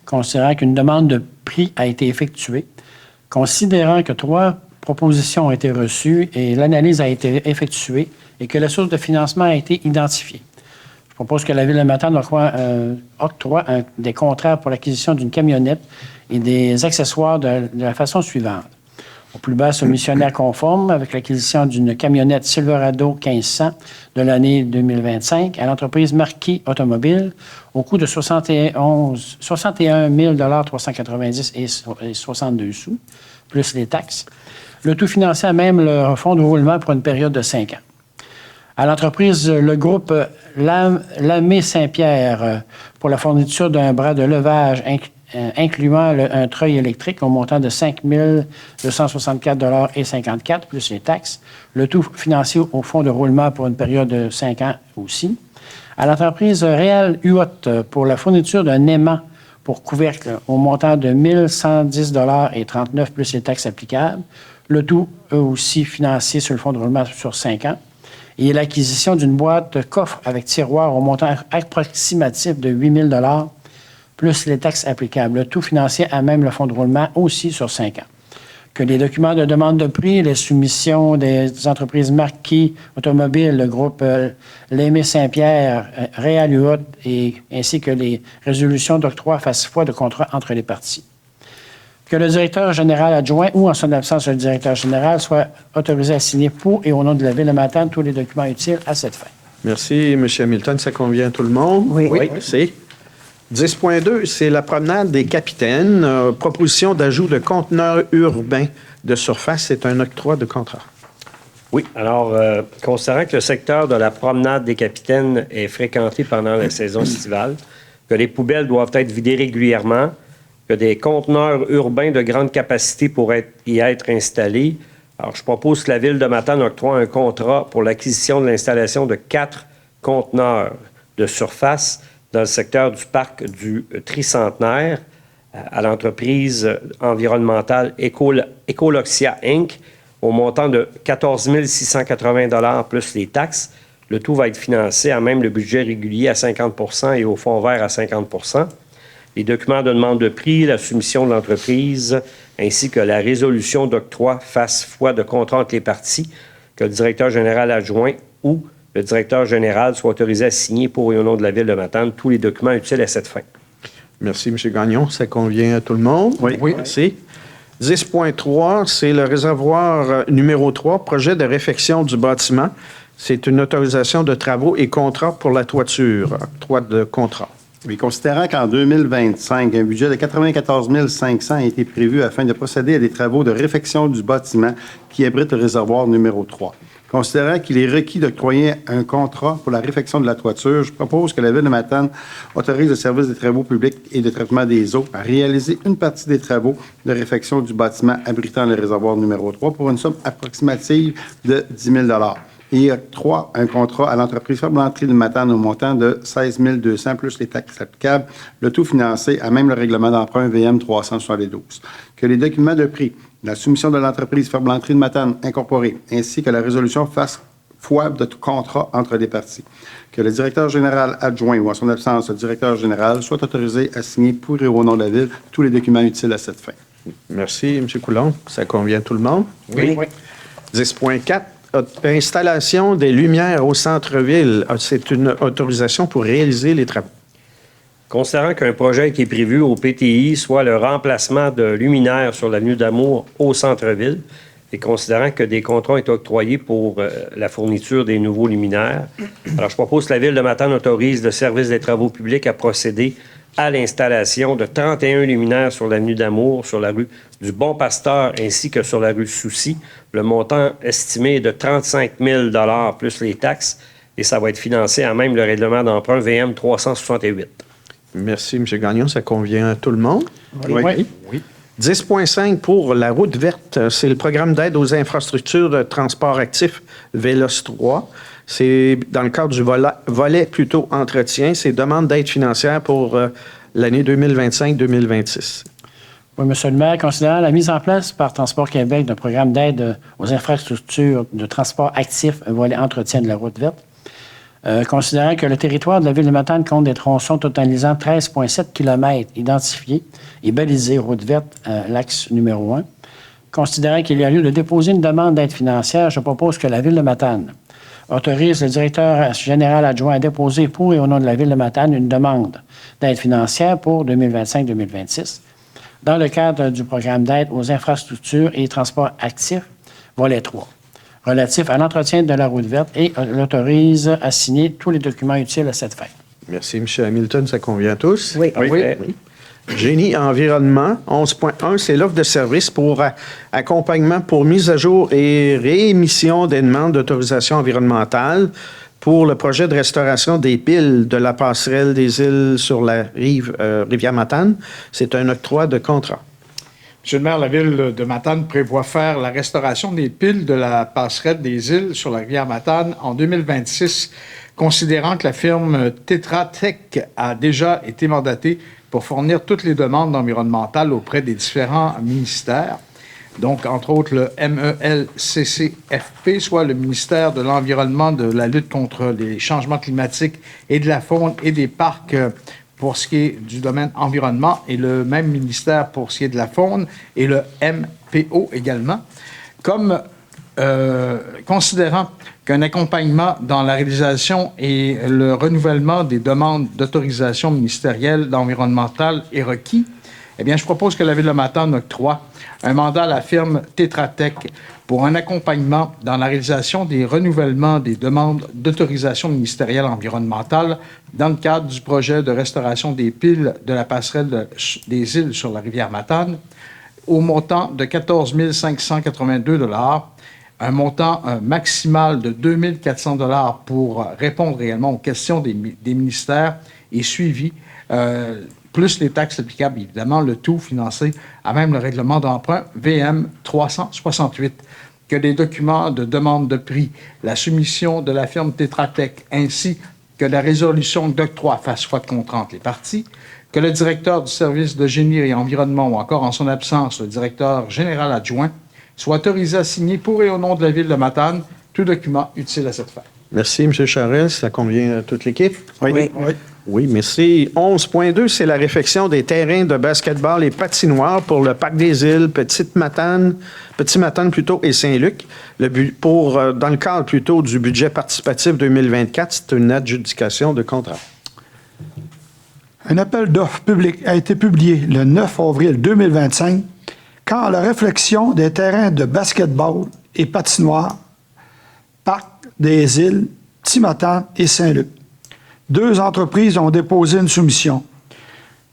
considérant qu'une demande de prix a été effectuée, considérant que 3 propositions ont été reçues et l'analyse a été effectuée et que la source de financement a été identifiée. Je propose que la Ville de Matane octroie des contrats pour l'acquisition d'une camionnette et des accessoires de la façon suivante. Au plus bas, soumissionnaire conforme avec l'acquisition d'une camionnette Silverado 1500 de l'année 2025 à l'entreprise Marquis Automobile au coût de 61 390 et 62 sous, plus les taxes. Le tout financé à même le fonds de roulement pour une période de 5 ans. À l'entreprise, le groupe Lamé Saint-Pierre pour la fourniture d'un bras de levage incluant un treuil électrique au montant de 5 264,54 $ plus les taxes. Le tout financé au fonds de roulement pour une période de 5 ans aussi. À l'entreprise Réal Huot pour la fourniture d'un aimant pour couvercle au montant de 1 110,39 $ plus les taxes applicables. Le tout aussi financé sur le fonds de roulement sur 5 ans. Et l'acquisition d'une boîte de coffre avec tiroir au montant approximatif de 8 000 $ plus les taxes applicables. Le tout financé à même le fonds de roulement aussi sur 5 ans. Que les documents de demande de prix, les soumissions des entreprises Marquis Automobile, le groupe Lamé Saint-Pierre, Réal Huot, ainsi que les résolutions d'octroi fassent foi de contrat entre les parties. Que le directeur général adjoint ou, en son absence, le directeur général soit autorisé à signer pour et au nom de la Ville de Matane tous les documents utiles à cette fin. Merci, M. Hamilton. Ça convient à tout le monde? Oui. Merci. 10.2, c'est la promenade des capitaines. Proposition d'ajout de conteneurs urbains de surface. C'est un octroi de contrat. Oui, alors, considérant que le secteur de la promenade des capitaines est fréquenté pendant la saison estivale, que les poubelles doivent être vidées régulièrement, que des conteneurs urbains de grande capacité pourraient y être installés. Alors, je propose que la Ville de Matane octroie un contrat pour l'acquisition de l'installation de 4 conteneurs de surface dans le secteur du parc du Tricentenaire à l'entreprise environnementale Ecoloxia Inc. au montant de 14 680 $ plus les taxes. Le tout va être financé à même le budget régulier à 50 % et au fonds vert à 50 %. Les documents de demande de prix, la soumission de l'entreprise, ainsi que la résolution d'octroi fasse foi de contrat entre les parties, que le directeur général adjoint ou le directeur général soit autorisé à signer pour et au nom de la Ville de Matane tous les documents utiles à cette fin. Merci, M. Gagnon. Ça convient à tout le monde? Oui. Merci. 10.3, c'est le réservoir numéro 3, projet de réfection du bâtiment. C'est une autorisation de travaux et contrat pour la toiture. Octroi de contrat. Oui, considérant qu'en 2025, un budget de 94 500 a été prévu afin de procéder à des travaux de réfection du bâtiment qui abrite le réservoir numéro 3. Considérant qu'il est requis d'octroyer un contrat pour la réfection de la toiture, je propose que la Ville de Matane autorise le service des travaux publics et de traitement des eaux à réaliser une partie des travaux de réfection du bâtiment abritant le réservoir numéro 3 pour une somme approximative de 10 000 $ et octroie un contrat à l'entreprise Ferblanterie de Matane au montant de 16 200 plus les taxes applicables, le tout financé à même le règlement d'emprunt VM 372. Que les documents de prix, la soumission de l'entreprise Ferblanterie de Matane incorporée, ainsi que la résolution fassent foi de tout contrat entre les parties. Que le directeur général adjoint ou en son absence, le directeur général soit autorisé à signer pour et au nom de la Ville tous les documents utiles à cette fin. Merci, M. Coulon. Ça convient à tout le monde? Oui. 10.4, installation des lumières au centre-ville. C'est une autorisation pour réaliser les travaux. Considérant qu'un projet qui est prévu au PTI soit le remplacement de luminaires sur l'avenue d'Amour au centre-ville, et considérant que des contrats ont été octroyés pour la fourniture des nouveaux luminaires, alors je propose que la Ville de Matane autorise le service des travaux publics à procéder à l'installation de 31 luminaires sur l'avenue d'Amour, sur la rue du Bon-Pasteur, ainsi que sur la rue Soucy. Le montant estimé est de 35 000 $ plus les taxes, et ça va être financé à même le règlement d'emprunt VM 368. Merci, M. Gagnon. Ça convient à tout le monde? Oui. 10.5 pour la route verte. C'est le programme d'aide aux infrastructures de transport actif VELOS 3. C'est dans le cadre du volet plutôt entretien. C'est demande d'aide financière pour l'année 2025-2026. Oui, M. le maire, considérant la mise en place par Transport Québec d'un programme d'aide aux infrastructures de transport actif, volet entretien de la route verte, considérant que le territoire de la Ville de Matane compte des tronçons totalisant 13,7 km identifiés et balisés route verte à l'axe numéro 1, considérant qu'il y a lieu de déposer une demande d'aide financière, je propose que la Ville de Matane autorise le directeur général adjoint à déposer pour et au nom de la Ville de Matane une demande d'aide financière pour 2025-2026 dans le cadre du programme d'aide aux infrastructures et transports actifs, volet 3. Relatif à l'entretien de la route verte et l'autorise à signer tous les documents utiles à cette fin. Merci, M. Hamilton. Ça convient à tous? Oui. Oui. Génie environnement, 11.1, c'est l'offre de service pour accompagnement pour mise à jour et réémission des demandes d'autorisation environnementale pour le projet de restauration des piles de la passerelle des îles sur la rivière Matane. C'est un octroi de contrat. Monsieur le maire, la Ville de Matane prévoit faire la restauration des piles de la passerelle des îles sur la rivière Matane en 2026, considérant que la firme Tetra Tech a déjà été mandatée pour fournir toutes les demandes environnementales auprès des différents ministères. Donc, entre autres, le MELCCFP, soit le ministère de l'Environnement, de la lutte contre les changements climatiques et de la faune et des parcs pour ce qui est du domaine environnement, et le même ministère pour ce qui est de la faune, et le MPO également, comme considérant qu'un accompagnement dans la réalisation et le renouvellement des demandes d'autorisation ministérielle d'environnemental est requis, eh bien, je propose que la Ville de Matane octroie un mandat à la firme Tetra Tech pour un accompagnement dans la réalisation des renouvellements des demandes d'autorisation ministérielle environnementale dans le cadre du projet de restauration des piles de la passerelle des îles sur la rivière Matane au montant de 14 582 $, un montant maximal de 2 400 $ pour répondre également aux questions des ministères et suivi plus les taxes applicables, évidemment, le tout financé à même le règlement d'emprunt VM 368. Que les documents de demande de prix, la soumission de la firme Tetra Tech, ainsi que la résolution d'octroi fassent foi de contrat entre les parties, que le directeur du service de génie et environnement, ou encore en son absence, le directeur général adjoint, soit autorisé à signer pour et au nom de la Ville de Matane tout document utile à cette fin. Merci, M. Charest. Ça convient à toute l'équipe? Oui. Oui, merci. 11.2, c'est la réfection des terrains de basketball et patinoires pour le Parc des Îles, Petit Matane plutôt, et Saint-Luc. Dans le cadre plutôt du budget participatif 2024, c'est une adjudication de contrat. Un appel d'offres public a été publié le 9 avril 2025 quand la réflexion des terrains de basketball et patinoires, Parc des Îles, Petit Matane et Saint-Luc. 2 entreprises ont déposé une soumission,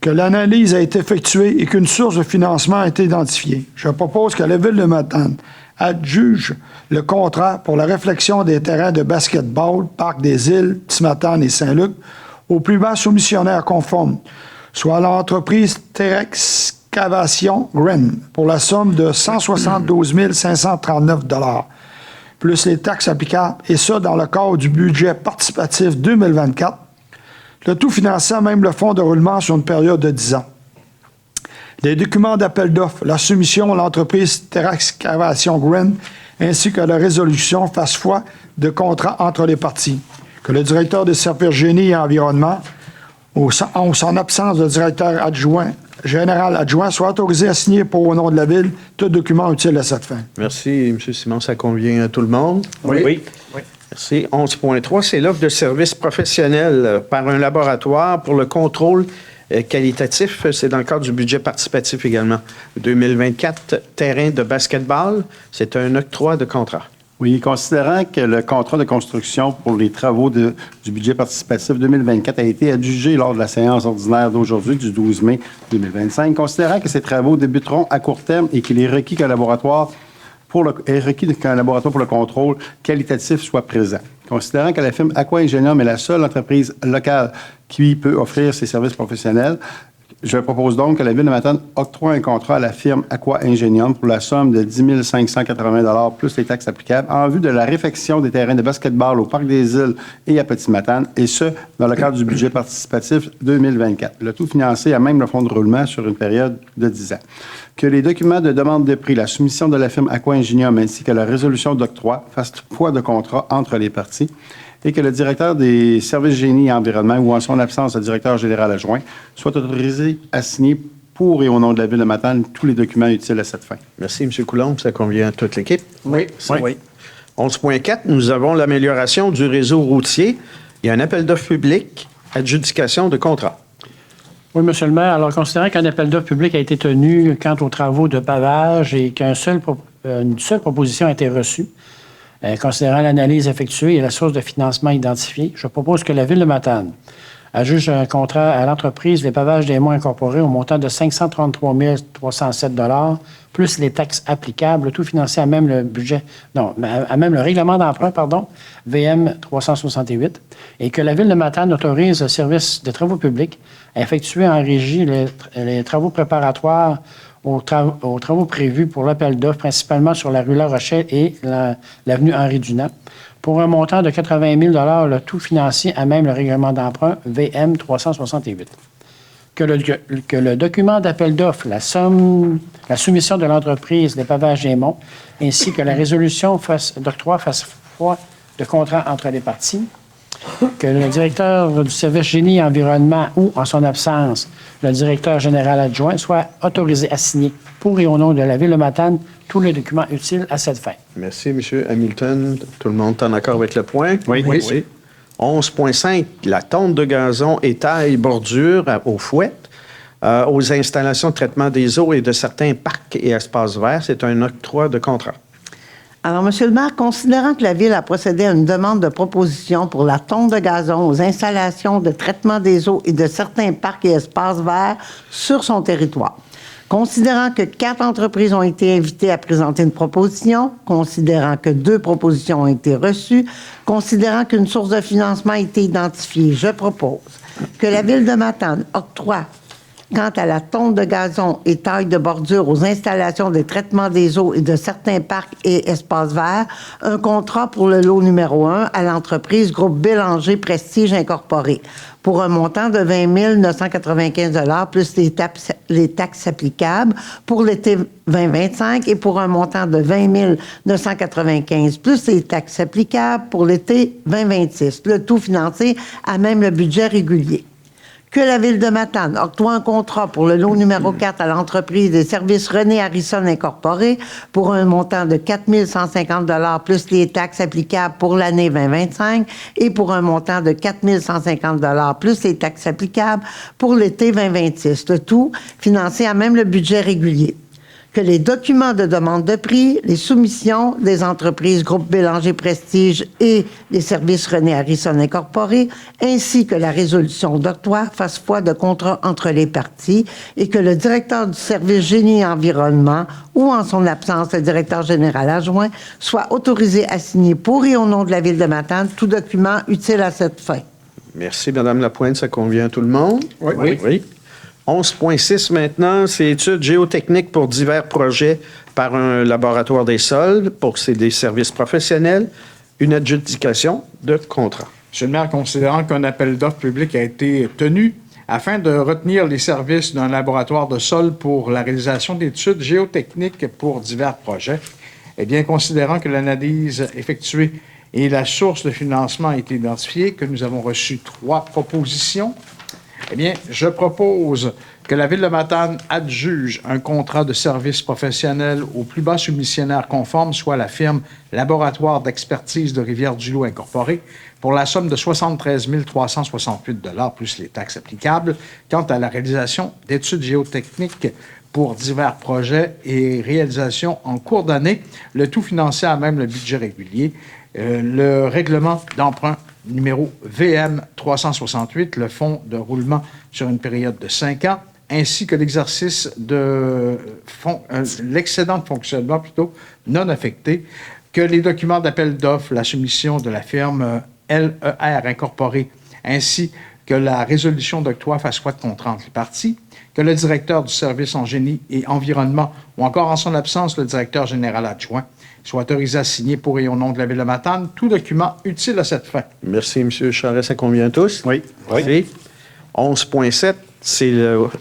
que l'analyse a été effectuée et qu'une source de financement a été identifiée. Je propose que la Ville de Matane adjuge le contrat pour la réflexion des terrains de basketball, Parc des Îles, Petit Matane et Saint-Luc au plus bas soumissionnaire conforme, soit l'entreprise Terexcavation Green, pour la somme de 172 539 $, plus les taxes applicables, et ça dans le cadre du budget participatif 2024, le tout finançant même le fonds de roulement sur une période de 10 ans. Les documents d'appel d'offres, la soumission à l'entreprise Terexcavation Green, ainsi que la résolution fassent foi de contrat entre les parties. Que le directeur des services génie et environnement, en son absence de directeur général adjoint, soit autorisé à signer pour au nom de la Ville tout document utile à cette fin. Merci, M. Simon. Ça convient à tout le monde? Oui. Merci. 11.3, c'est l'offre de services professionnels par un laboratoire pour le contrôle qualitatif. C'est dans le cadre du budget participatif également. 2024, terrain de basketball, c'est un octroi de contrat. Oui, considérant que le contrat de construction pour les travaux du budget participatif 2024 a été adjugé lors de la séance ordinaire d'aujourd'hui, du 12 mai 2025, considérant que ces travaux débuteront à court terme et qu'il est requis qu'un laboratoire pour le contrôle qualitatif soit présent. Considérant que la firme Aqua Ingenium est la seule entreprise locale qui peut offrir ses services professionnels, je propose donc que la Ville de Matane octroie un contrat à la firme Aqua Ingenium pour la somme de 10 580 $ plus les taxes applicables en vue de la réfection des terrains de basketball au Parc des Îles et à Petit Matane, et ce, dans le cadre du budget participatif 2024. Le tout financé à même le fonds de roulement sur une période de 10 ans. Que les documents de demande de prix, la soumission de la firme Aqua Ingenium ainsi que la résolution d'octroi fassent foi de contrat entre les parties, et que le directeur des services génie et environnement, ou en son absence, le directeur général adjoint, soit autorisé à signer pour et au nom de la Ville de Matane tous les documents utiles à cette fin. Merci, M. Coulombe. Ça convient à toute l'équipe? Oui. 11.4, nous avons l'amélioration du réseau routier. Il y a un appel d'offres public, adjudication de contrat. Oui, M. le maire. Alors, considérant qu'un appel d'offres public a été tenu quant aux travaux de pavage et qu'une seule proposition a été reçue, considérant l'analyse effectuée et la source de financement identifiée, je propose que la Ville de Matane adjuge un contrat à l'entreprise Les Pavages des Monts Incorporés au montant de 533 307 $, plus les taxes applicables, tout financé à même le règlement d'emprunt, VM 368, et que la Ville de Matane autorise le service de travaux publics à effectuer en régie les travaux préparatoires aux travaux prévus pour l'appel d'offres, principalement sur la rue La Rochelle et l'avenue Henri-Dunant, pour un montant de 80 000 $, le tout financier à même le règlement d'emprunt VM 368. Que le document d'appel d'offres, la soumission de l'entreprise Les Pavages des Monts, ainsi que la résolution d'octroi fassent foi de contrat entre les parties. Que le directeur du service génie et environnement ou, en son absence, le directeur général adjoint soit autorisé à signer pour et au nom de la Ville de Matane tous les documents utiles à cette fin. Merci, M. Hamilton. Tout le monde est en accord avec le point? Oui. 11.5, la tonte de gazon et taille bordure aux fouettes, aux installations de traitement des eaux et de certains parcs et espaces verts. C'est un octroi de contrat. Alors, M. le maire, considérant que la Ville a procédé à une demande de proposition pour la tonte de gazon aux installations de traitement des eaux et de certains parcs et espaces verts sur son territoire, considérant que 4 entreprises ont été invitées à présenter une proposition, considérant que 2 propositions ont été reçues, considérant qu'une source de financement a été identifiée, je propose que la Ville de Matane octroie quant à la tonte de gazon et taille de bordure aux installations de traitement des eaux et de certains parcs et espaces verts, un contrat pour le lot numéro 1 à l'entreprise Groupe Bélanger Prestige Incorporé pour un montant de 20 995 $ plus les taxes applicables pour l'été 2025 et pour un montant de 20 995 $ plus les taxes applicables pour l'été 2026. Le tout financé à même le budget régulier. Que la Ville de Matane octroie un contrat pour le lot numéro 4 à l'entreprise des services René Harrison Incorporé pour un montant de 4 150 $ plus les taxes applicables pour l'année 2025 et pour un montant de 4 150 $ plus les taxes applicables pour l'été 2026. Le tout financé à même le budget régulier. Que les documents de demande de prix, les soumissions des entreprises Groupe Bélanger Prestige et les services René Harrison Incorporé, ainsi que la résolution d'octroi fassent foi de contrat entre les parties et que le directeur du service Génie et Environnement ou, en son absence, le directeur général adjoint soit autorisé à signer pour et au nom de la Ville de Matane tout document utile à cette fin. Merci, Mme Lapointe. Ça convient à tout le monde? Oui. 11.6 maintenant, c'est études géotechniques pour divers projets par un laboratoire des sols pour des services professionnels, une adjudication de contrat. Monsieur le maire, considérant qu'un appel d'offres public a été tenu afin de retenir les services d'un laboratoire de sol pour la réalisation d'études géotechniques pour divers projets, eh bien, considérant que l'analyse effectuée et la source de financement a été identifiée, que nous avons reçu 3 propositions, eh bien, je propose que la Ville de Matane adjuge un contrat de service professionnel au plus bas soumissionnaire conforme, soit la firme Laboratoire d'expertise de Rivière-du-Loup Incorporé, pour la somme de 73 368 $ plus les taxes applicables, quant à la réalisation d'études géotechniques pour divers projets et réalisations en cours d'année, le tout financé à même le budget régulier. Le règlement d'emprunt numéro VM 368, le fonds de roulement sur une période de 5 ans, ainsi que l'exercice de l'excédent de fonctionnement plutôt non affecté, que les documents d'appel d'offres, la soumission de la firme LER Incorporée, ainsi que la résolution d'octroi fasse foi de contrat entre les parties, que le directeur du service en génie et environnement, ou encore en son absence, le directeur général adjoint, soit autorisé à signer pour et au nom de la Ville de Matane tout document utile à cette fin. Merci, M. Charest. Ça convient à tous? Oui. 11.7, c'est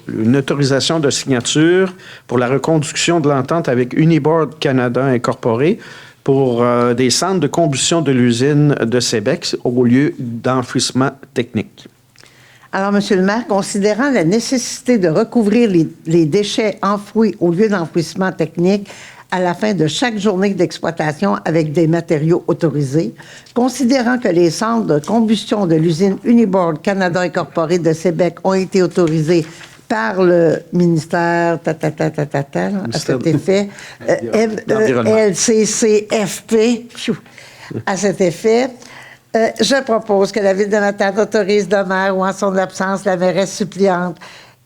une autorisation de signature pour la reconduction de l'entente avec Uniboard Canada Incorporé pour des centres de combustion de l'usine de Sébec au lieu d'enfouissement technique. Alors, Monsieur le maire, considérant la nécessité de recouvrir les déchets enfouis au lieu d'enfouissement technique à la fin de chaque journée d'exploitation avec des matériaux autorisés, considérant que les centres de combustion de l'usine Uniboard Canada Incorporé de Sébec ont été autorisés par le ministère à cet effet, LCCFP, à cet effet, je propose que la Ville de Matane autorise le maire ou en son absence la mairesse suppléante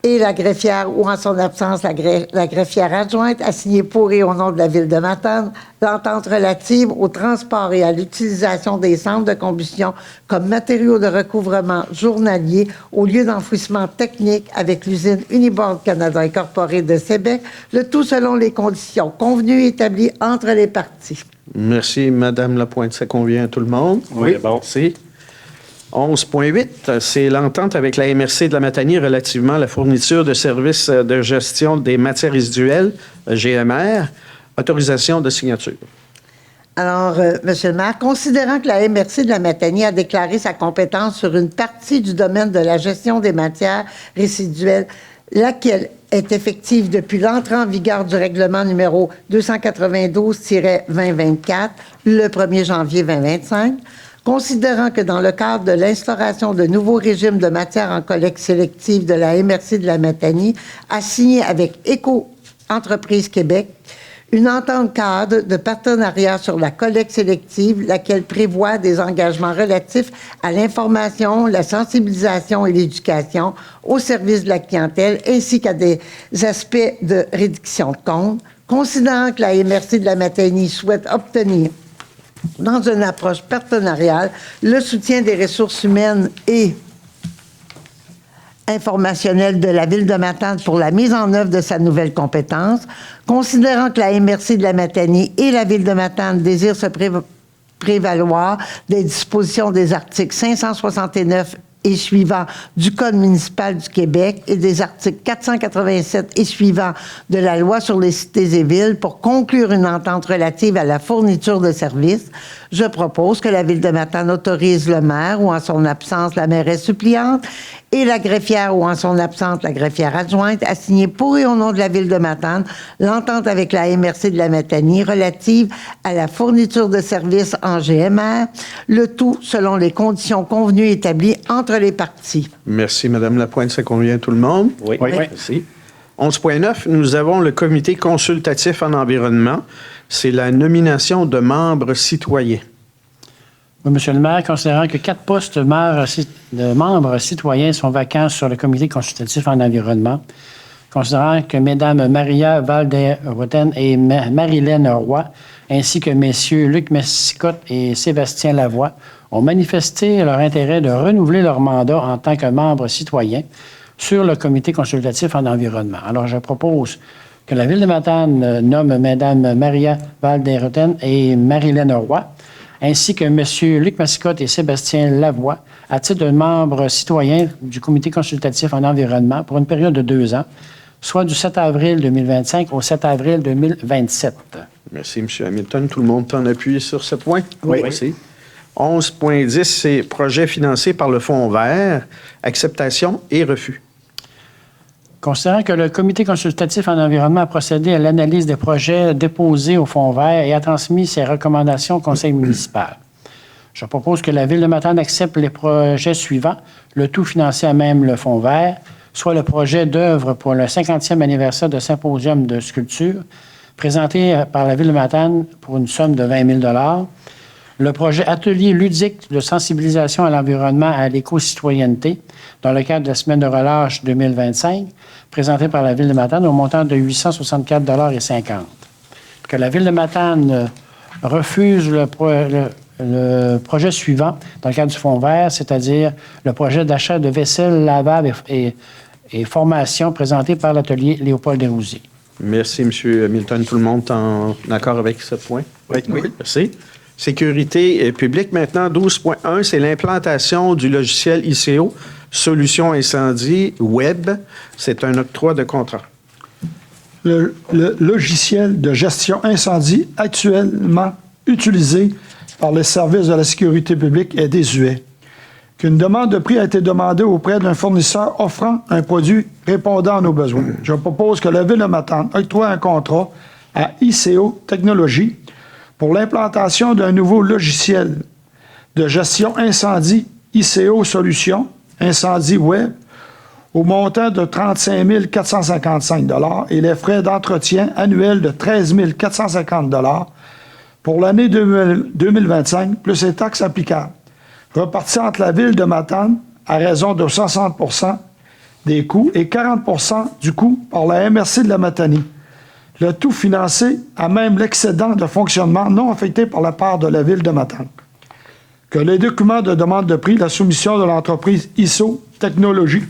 et la greffière ou en son absence la greffière adjointe à signer pour et au nom de la Ville de Matane l'entente relative au transport et à l'utilisation des centres de combustion comme matériaux de recouvrement journalier au lieu d'enfouissement technique avec l'usine Uniboard Canada Incorporée de Sébec, le tout selon les conditions convenues et établies entre les parties. Merci, Mme Lapointe. Ça convient à tout le monde? Oui. Bon. Merci. 11.8, c'est l'entente avec la MRC de la Matanie relativement à la fourniture de services de gestion des matières résiduelles, GMR, autorisation de signature. Alors, Monsieur le maire, considérant que la MRC de la Matanie a déclaré sa compétence sur une partie du domaine de la gestion des matières résiduelles, laquelle est effective depuis l'entrée en vigueur du règlement numéro 292-2024, le 1er janvier 2025, considérant que dans le cadre de l'instauration de nouveaux régimes de matières en collecte sélective de la MRC de la Matanie, a signé avec Éco-Entreprise Québec une entente cadre de partenariat sur la collecte sélective, laquelle prévoit des engagements relatifs à l'information, la sensibilisation et l'éducation au service de la clientèle, ainsi qu'à des aspects de réduction de comptes, considérant que la MRC de la Matanie souhaite obtenir dans une approche partenariale, le soutien des ressources humaines et informationnel de la Ville de Matane pour la mise en œuvre de sa nouvelle compétence, considérant que la MRC de la Matanie et la Ville de Matane désirent se prévaloir des dispositions des articles 569 et suivants du Code municipal du Québec et des articles 487 et suivants de la Loi sur les cités et villes pour conclure une entente relative à la fourniture de services, je propose que la Ville de Matane autorise le maire ou en son absence la mairesse suppliante et la greffière ou en son absence la greffière adjointe à signer pour et au nom de la Ville de Matane l'entente avec la MRC de la Matanie relative à la fourniture de services en GMR, le tout selon les conditions convenues et établies entre les parties. Merci, Mme Lapointe. Ça convient à tout le monde? Oui. Merci. 11.9, nous avons le comité consultatif en environnement. C'est la nomination de membres citoyens. Oui, Monsieur le maire, considérant que 4 postes de membres citoyens sont vacants sur le comité consultatif en environnement, considérant que Mesdames Maria Valderoten et Marilène Roy, ainsi que Messieurs Luc Messicotte et Sébastien Lavoie, ont manifesté leur intérêt de renouveler leur mandat en tant que membres citoyens sur le comité consultatif en environnement. Alors, je propose que la Ville de Matane nomme Mesdames Maria Valderoten et Marilène Roy, ainsi que M. Luc Massicotte et Sébastien Lavoie, à titre de membres citoyens du comité consultatif en environnement pour une période de 2 ans, soit du 7 avril 2025 au 7 avril 2027. Merci, M. Hamilton. Tout le monde t'en appuie sur ce point? Oui. Merci. 11.10, c'est projet financé par le Fonds vert, acceptation et refus. Considérant que le comité consultatif en environnement a procédé à l'analyse des projets déposés au Fonds vert et a transmis ses recommandations au conseil municipal, je propose que la Ville de Matane accepte les projets suivants, le tout financé à même le Fonds vert, soit le projet d'œuvre pour le 50e anniversaire de symposium de sculpture, présenté par la Ville de Matane pour une somme de 20 000 $, le projet atelier ludique de sensibilisation à l'environnement et à l'éco-citoyenneté dans le cadre de la semaine de relâche 2025, présenté par la Ville de Matane au montant de 864,50 $. Que la Ville de Matane refuse le projet suivant dans le cadre du Fonds vert, c'est-à-dire le projet d'achat de vaisselle lavable et formation présenté par l'atelier Léopold Desrosiers. Merci, M. Hamilton. Tout le monde est en accord avec ce point? Oui. Merci. Sécurité publique, maintenant, 12.1, c'est l'implantation du logiciel ICO, Solution Incendie Web. C'est un octroi de contrat. Le logiciel de gestion incendie actuellement utilisé par les services de la sécurité publique est désuet. Qu'une demande de prix a été demandée auprès d'un fournisseur offrant un produit répondant à nos besoins. Je propose que la Ville de Matane octroie un contrat à ICO Technologies pour l'implantation d'un nouveau logiciel de gestion incendie ICO Solutions Incendie Web au montant de 35 455 $ et les frais d'entretien annuels de 13 450 $ pour l'année 2025, plus les taxes applicables, reparties entre la Ville de Matane à raison de 60 % des coûts et 40 % du coût par la MRC de la Matanie. Le tout financé à même l'excédent de fonctionnement non affecté par la part de la Ville de Matane. Que les documents de demande de prix, la soumission de l'entreprise ISO Technologies,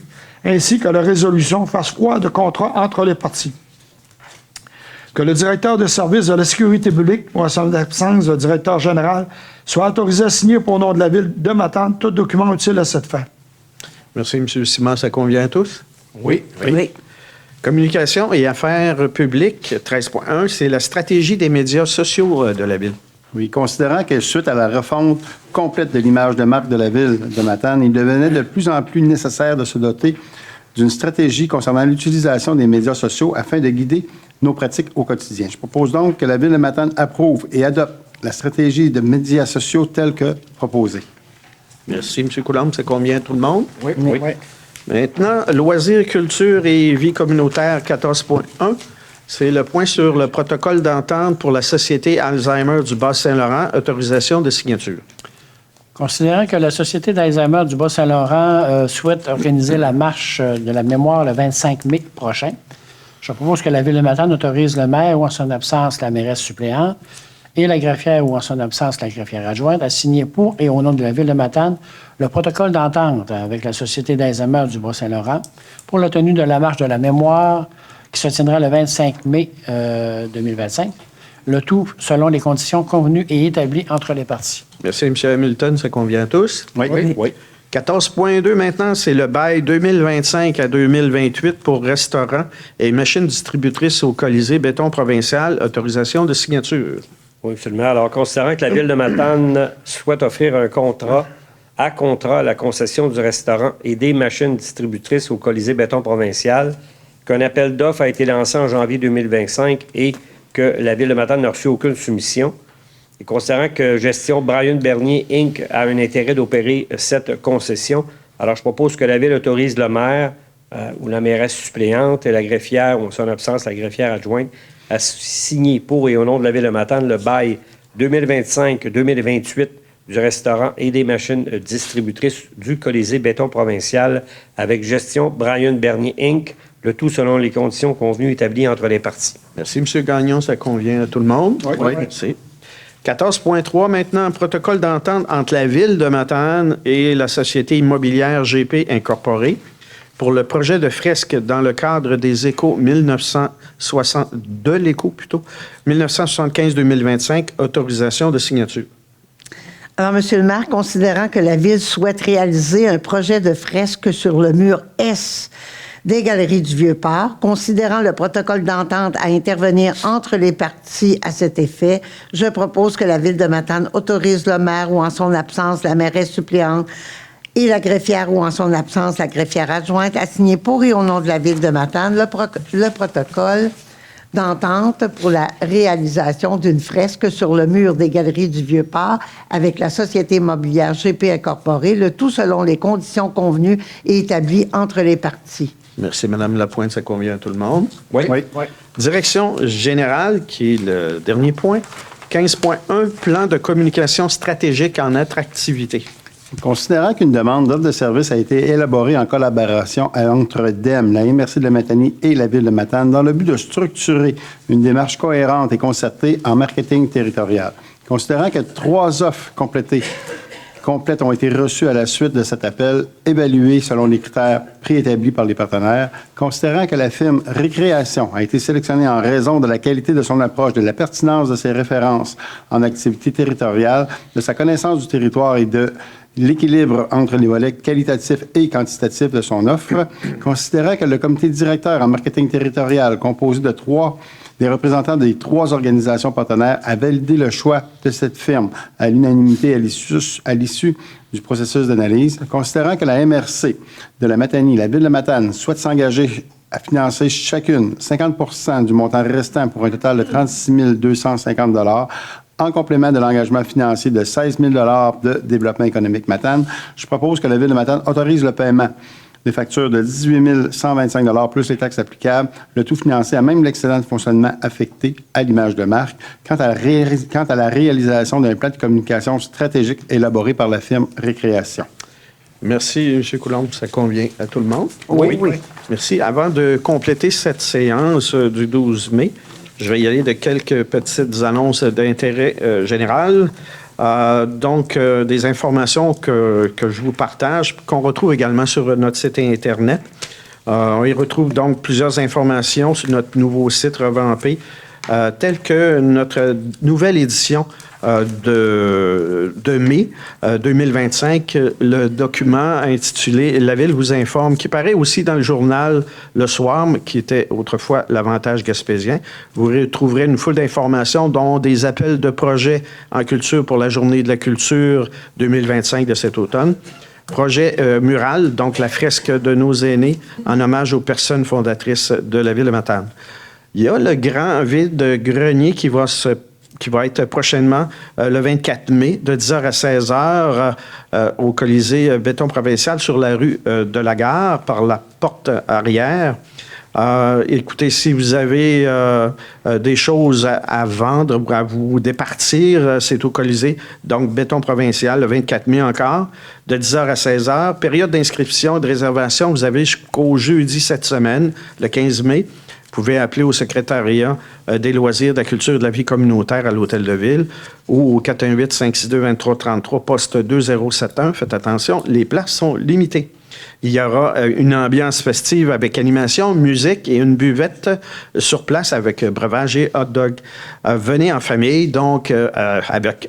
ainsi que la résolution fassent foi de contrat entre les parties. Que le directeur de service de la sécurité publique, ou en son absence, le directeur général, soit autorisé à signer pour nom de la Ville de Matane tout document utile à cette fin. Merci, M. Simon. Ça convient à tous? Oui. Communication et affaires publiques, 13.1, c'est la stratégie des médias sociaux de la Ville. Oui, considérant que suite à la refonte complète de l'image de marque de la Ville de Matane, il devenait de plus en plus nécessaire de se doter d'une stratégie concernant l'utilisation des médias sociaux afin de guider nos pratiques au quotidien. Je propose donc que la Ville de Matane approuve et adopte la stratégie de médias sociaux telle que proposée. Merci, M. Coulombe. Ça convient à tout le monde? Oui. Maintenant, loisirs, culture et vie communautaire, 14.1. C'est le point sur le protocole d'entente pour la Société Alzheimer du Bas-Saint-Laurent, autorisation de signature. Considérant que la Société d'Alzheimer du Bas-Saint-Laurent souhaite organiser la marche de la mémoire le 25 mai prochain, je propose que la Ville de Matane autorise le maire ou en son absence la mairesse suppléante et la greffière ou en son absence la greffière adjointe a signé pour et au nom de la Ville de Matane le protocole d'entente avec la Société d'Alzheimer du Bas-Saint-Laurent pour la tenue de la marche de la mémoire qui se tiendra le 25 mai 2025. Le tout selon les conditions convenues et établies entre les parties. Merci, M. Hamilton. Ça convient à tous? Oui. 14.2 maintenant, c'est le bail 2025 à 2028 pour restaurants et machines distributrices au Colisée béton provincial. Autorisation de signature. Oui, absolument. Alors, considérant que la Ville de Matane souhaite offrir un contrat à la concession du restaurant et des machines distributrices au Colisée béton provincial, qu'un appel d'offres a été lancé en janvier 2025 et que la Ville de Matane n'a reçu aucune soumission. Et considérant que Gestion Brian Bernier Inc. a un intérêt d'opérer cette concession, alors je propose que la Ville autorise le maire ou la mairesse suppléante et la greffière, ou en son absence, la greffière adjointe, à signer pour et au nom de la Ville de Matane le bail 2025-2028 du restaurant et des machines distributrices du Colisée béton provincial avec Gestion Brian Bernier Inc., le tout selon les conditions convenues établies entre les parties. Merci, M. Gagnon. Ça convient à tout le monde? Oui. Merci. 14.3 maintenant, protocole d'entente entre la Ville de Matane et la Société immobilière GP Incorporée pour le projet de fresque dans le cadre des échos 1975-2025, autorisation de signature. Alors, Monsieur le maire, considérant que la Ville souhaite réaliser un projet de fresque sur le mur S des Galeries du Vieux-Port, considérant le protocole d'entente à intervenir entre les parties à cet effet, je propose que la Ville de Matane autorise le maire ou en son absence la mairesse suppléante et la greffière ou en son absence la greffière adjointe à signer pour et au nom de la Ville de Matane le protocole d'entente pour la réalisation d'une fresque sur le mur des Galeries du Vieux-Port avec la Société immobilière GP Incorporée, le tout selon les conditions convenues et établies entre les parties. Merci, Mme Lapointe. Ça convient à tout le monde? Oui. Direction générale, qui est le dernier point. 15.1, plan de communication stratégique en attractivité. Considérant qu'une demande d'offre de service a été élaborée en collaboration entre DEM, la MRC de la Matanie et la Ville de Matane dans le but de structurer une démarche cohérente et concertée en marketing territorial. Considérant que 3 offres complètes ont été reçues à la suite de cet appel, évaluées selon les critères préétablis par les partenaires, considérant que la firme Récréation a été sélectionnée en raison de la qualité de son approche, de la pertinence de ses références en activité territoriale, de sa connaissance du territoire et de l'équilibre entre les volets qualitatifs et quantitatifs de son offre, considérant que le comité directeur en marketing territorial, composé de des représentants des 3 organisations partenaires, a validé le choix de cette firme à l'unanimité à l'issue du processus d'analyse, considérant que la MRC de la Matanie, la Ville de Matane, souhaite s'engager à financer chacune 50% du montant restant pour un total de 36 250 $ en complément de l'engagement financier de 16 000 $ de Développement économique Matane. Je propose que la Ville de Matane autorise le paiement des factures de 18 125 $ plus les taxes applicables, le tout financé à même l'excédent de fonctionnement affecté à l'image de marque, quant à la réalisation d'un plan de communication stratégique élaboré par la firme Récréation. Merci, M. Coulombe. Ça convient à tout le monde? Oui. Merci. Avant de compléter cette séance du 12 mai, je vais y aller de quelques petites annonces d'intérêt général. Des informations que je vous partage, qu'on retrouve également sur notre site Internet. On y retrouve donc plusieurs informations sur notre nouveau site revampé, tel que notre nouvelle édition de mai 2025, le document intitulé « La Ville vous informe », qui paraît aussi dans le journal Le Soir, qui était autrefois l'Avantage gaspésien. Vous retrouverez une foule d'informations, dont des appels de projets en culture pour la Journée de la culture 2025 de cet automne. Projet mural, donc la fresque de nos aînés, en hommage aux personnes fondatrices de la Ville de Matane. Il y a le grand vide-grenier qui va être prochainement le 24 mai, de 10h à 16h, au Colisée béton provincial sur la rue de la Gare, par la porte arrière. Écoutez, si vous avez des choses à vendre ou à vous départir, c'est au Colisée, donc béton provincial, le 24 mai encore, de 10h à 16h. Période d'inscription et de réservation, vous avez jusqu'au jeudi cette semaine, le 15 mai. pouvez appeler au secrétariat des loisirs, de la culture et de la vie communautaire à l'Hôtel de Ville ou au 418-562-2333, poste 2071. Faites attention, les places sont limitées. Il y aura une ambiance festive avec animation, musique et une buvette sur place avec breuvage et hot dog. Venez en famille, donc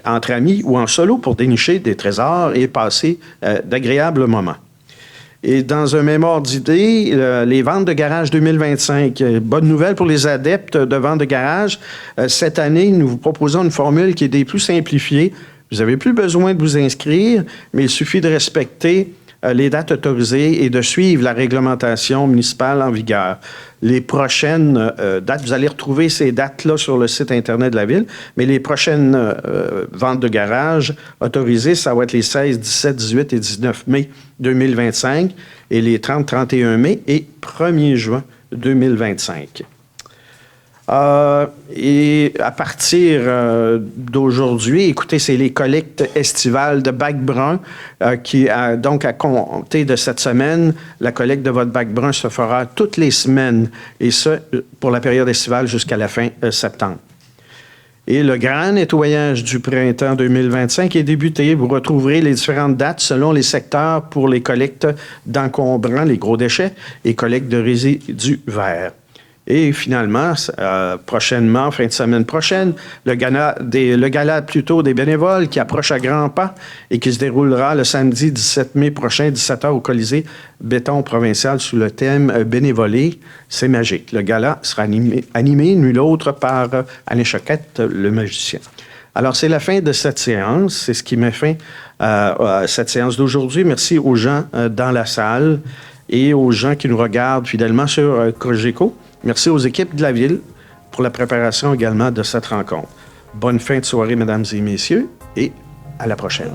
entre amis ou en solo pour dénicher des trésors et passer d'agréables moments. Et dans un mémoire d'idées, les ventes de garage 2025. Bonne nouvelle pour les adeptes de vente de garage. Cette année, nous vous proposons une formule qui est des plus simplifiées. Vous n'avez plus besoin de vous inscrire, mais il suffit de respecter les dates autorisées et de suivre la réglementation municipale en vigueur. Les prochaines dates, vous allez retrouver ces dates-là sur le site Internet de la Ville, mais les prochaines ventes de garage autorisées, ça va être les 16, 17, 18 et 19 mai 2025 et les 30, 31 mai et 1er juin 2025. Et à partir d'aujourd'hui, écoutez, c'est les collectes estivales de bac brun qui, donc à compter de cette semaine, la collecte de votre bac brun se fera toutes les semaines, et ce, pour la période estivale jusqu'à la fin septembre. Et le grand nettoyage du printemps 2025 est débuté. Vous retrouverez les différentes dates selon les secteurs pour les collectes d'encombrants, les gros déchets, et collectes de résidus verts. Et finalement, prochainement, fin de semaine prochaine, le gala plutôt des bénévoles qui approche à grands pas et qui se déroulera le samedi 17 mai prochain, 17h au Colisée Béton provincial sous le thème Bénévoler, c'est magique. Le gala sera animé nul autre par Alain Choquette, le magicien. Alors, c'est la fin de cette séance. C'est ce qui met fin à cette séance d'aujourd'hui. Merci aux gens dans la salle et aux gens qui nous regardent fidèlement sur Cogeco. Merci aux équipes de la Ville pour la préparation également de cette rencontre. Bonne fin de soirée, mesdames et messieurs, et à la prochaine.